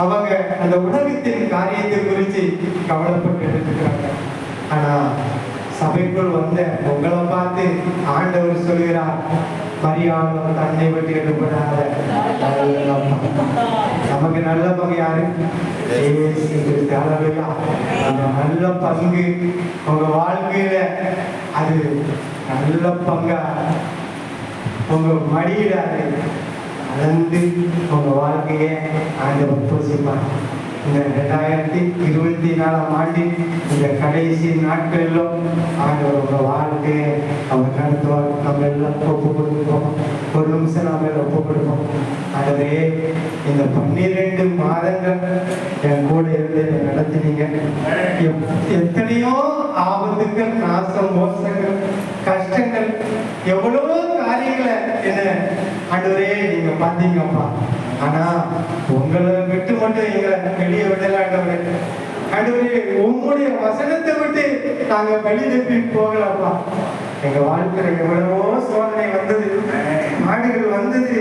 அவங்க அந்த உலகத்தின் காரியத்தை குறித்து கவலைப்பட்டு இருக்கிறாங்க. ஆனா சபைக்குள் வந்த உங்களை பார்த்து ஆண்டவர் சொல்கிறார், மரியாதை தன்னை விட்டு எடுப்படாத நல்ல பங்கு. நமக்கு நல்ல பங்கு யாரு? இயேசு கிறிஸ்து. அல்லேலூயா. அந்த நல்ல பங்கு உங்க வாழ்க்கையில அது நல்ல பங்கா உங்க மடியில அது அளந்து உங்க வாழ்க்கையை ஆண்டவர் போஷிப்பார். இந்த 2024ஆம் ஆண்டின் இந்த கடைசி நாட்களிலும் ஆண்டவர் உங்க வாழ்க்கையை அவர் நடத்துவார். நம்ம எல்லாம் ஒப்பு கொடுப்போம். ஒரு நிமிஷம் நாம எல்லாம் ஒப்பு கொடுப்போம். ஆண்டவரே, இந்த 12 மாதங்கள் என் கூட இருந்து என்னை நடத்தினீங்க. எத்தனையோ ஆபத்துக்கள், நாசம், மோசங்கள், கஷ்டங்கள், எவ்வளவோ காரியங்களை என்ன ஆண்டவரே நீங்க பார்த்தீங்கப்பா. ஆனா உங்களை விட்டு மட்டும் எங்களை வெளியே விடல ஆண்டவரே. ஆண்டவரே, உங்களுடைய வசனத்தை விட்டு நாங்க வெளியே போகலாம்ப்பா. எங்க வாழ்க்கையில எவ்வளவோ சோதனை வந்தது, மாடுகள் வந்தது,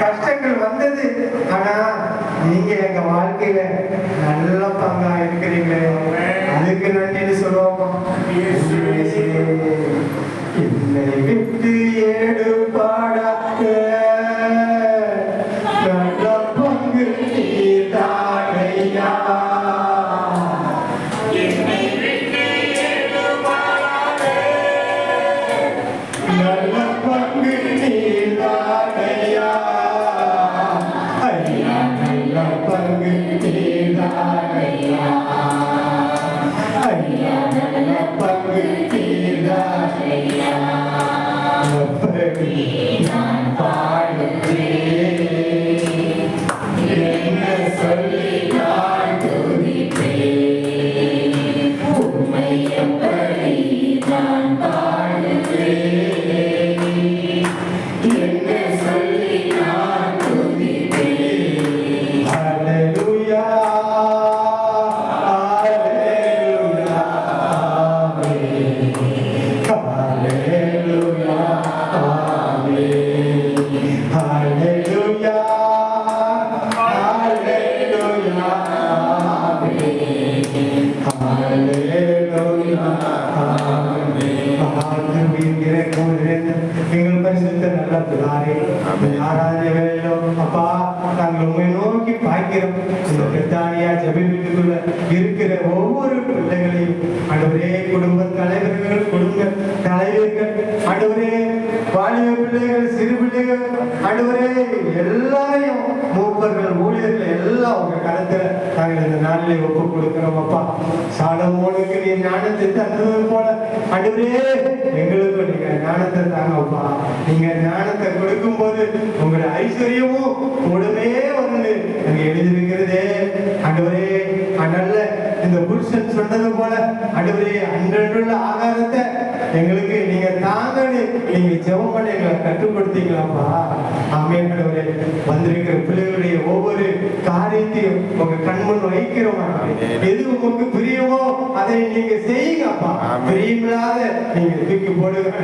கஷ்டங்கள் வந்தது. ஆனா நீங்க எங்க வாழ்க்கையில நல்ல பங்கா இருக்கிறீங்களே, அதுக்கு நன்றின்னு சொல்லுவோம். என்னை விட்டு ஏடுபாடாக்க நல்ல பங்கு நீதானையா. நல்ல பங்கு நீதானையா. ஐயா, நல்ல பங்கு நீதானையா. ஐயா, நல்ல பங்கு நீதானையா. அப்படி நான் பாடுகிறேன், என்ன சொல்லி நான் துதிப்பேன். உம்மை எப்படி நான் பாடுகிறேன், என்ன சொல்லி நான் துதிப்பேன். அல்லேலூயா, அல்லேலூயா, ஆமென். அல்லேலூயா, ஆமென். அல்லேலூயா, அல்லேலூயா, ஆமென். அல்லேலூயா, ஆமென். ஆண்டவரே, எங்கள் பரிசுத்த நல்ல பிதாவே, ஆராதனை வேளையிலும் அப்பா நாங்கள் உம்மை நோக்கி பார்க்கிறோம். இந்த பிரித்தானியா ஜெப வீட்டுக்குள்ள இருக்கிற ஒவ்வொரு பிள்ளைகளையும் ஆண்டவரே, குடும்ப தலைவர்கள், குடும்ப தலைவர்கள், ஆண்டவரே, வாலிப பிள்ளைகள், சிறு பிள்ளைகள், ஆண்டவரே, எல்லாரையும் மூப்பர்கள், ஊழியர்கள் எல்லாம் உங்க கருத்துல நாங்கள் இந்த நாளிலே ஒப்பு கொடுக்கிறோம். அப்பா, சாலமோனுக்கு நீ ஞானத்தை தந்தது போல ஆண்டவரே எங்களுக்கு நீங்க ஞானத்தை தாங்கப்பா. நீங்க ஞானத்தை கொடுக்கும் போது உங்களுடைய ஐஸ்வர்யமும் கூடவே வந்து அங்க எழுதியிருக்கிறதே. ஆண்டவரே, நல்ல இந்த புருஷன் சொன்னது போல ஆண்டவரே, அன்றன்றுள்ள ஆகாரத்தை எங்களுக்கு நீங்க தாங்கன்னு நீங்க ஜெபம் பண்ண எங்களை கட்டுப்படுத்தீங்களாப்பா. ஆமென். ஆண்டவரே, வந்திருக்கிற பிள்ளைகளுடைய ஒவ்வொரு காரியத்தையும் உங்க கண்முன் வைக்கிறோம். எது உங்களுக்கு பிரியமோ அதை நீங்க செய்யுங்கப்பா. பிரியமில்லாத நீங்க தூக்கி போடுங்க.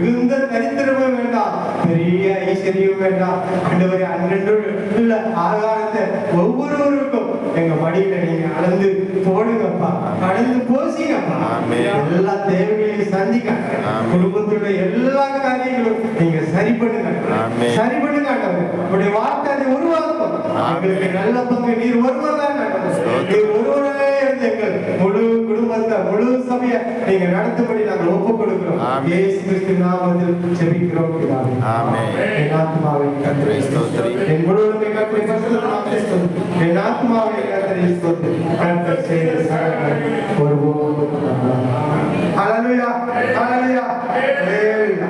மிகுந்த தரித்திரமும் வேண்டாம், பெரிய ஐஸ்வர்யம் வேண்டாம். ஆண்டவரே, அன்றன்றுள்ள ஆகாரத்தை ஒவ்வொருவருக்கும் எங்க மடியில நீங்க அளந்து போடுங்கப்பா, அளந்து போசிங்கப்பா. எல்லா தேவைகளையும் சந்திக்க, குடும்பத்துடைய எல்லா காரியங்களும் நீங்க சரி பண்ணுங்க, சரி பண்ணுங்க. உங்களுடைய வார்த்தை அதை உருவாக்கும். எங்களுக்கு நல்ல பங்கு நீர் ஒருவர் தான். நீர் ஒருவரே இருந்து எங்கள் முழு குடும்பத்தை, முழு சபையை நீங்க நடத்தும்படி நாங்கள் ஒப்புக் கொடுக்கிறோம். இயேசு கிறிஸ்து நாமத்தில் ஜெபிக்கிறோம் பிதாவே. ஆமென். என் ஆத்துமாவை கர்த்தரை ஸ்தோத்திரி, என் முழுவதுமே கர்த்தரை பரிசுத்த நாமத்தை ஸ்தோத்திரி. என் ஆத்துமாவை கர்த்தரை ஸ்தோத்திரி. கர்த்தர் செய்த சகல ஒருபோதும் ஹல்லேலூயா, ஹல்லேலூயா, ஹல்லேலூயா.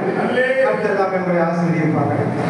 கர்த்தர் தாமே உங்களை ஆசீர்வதிப்பாராக.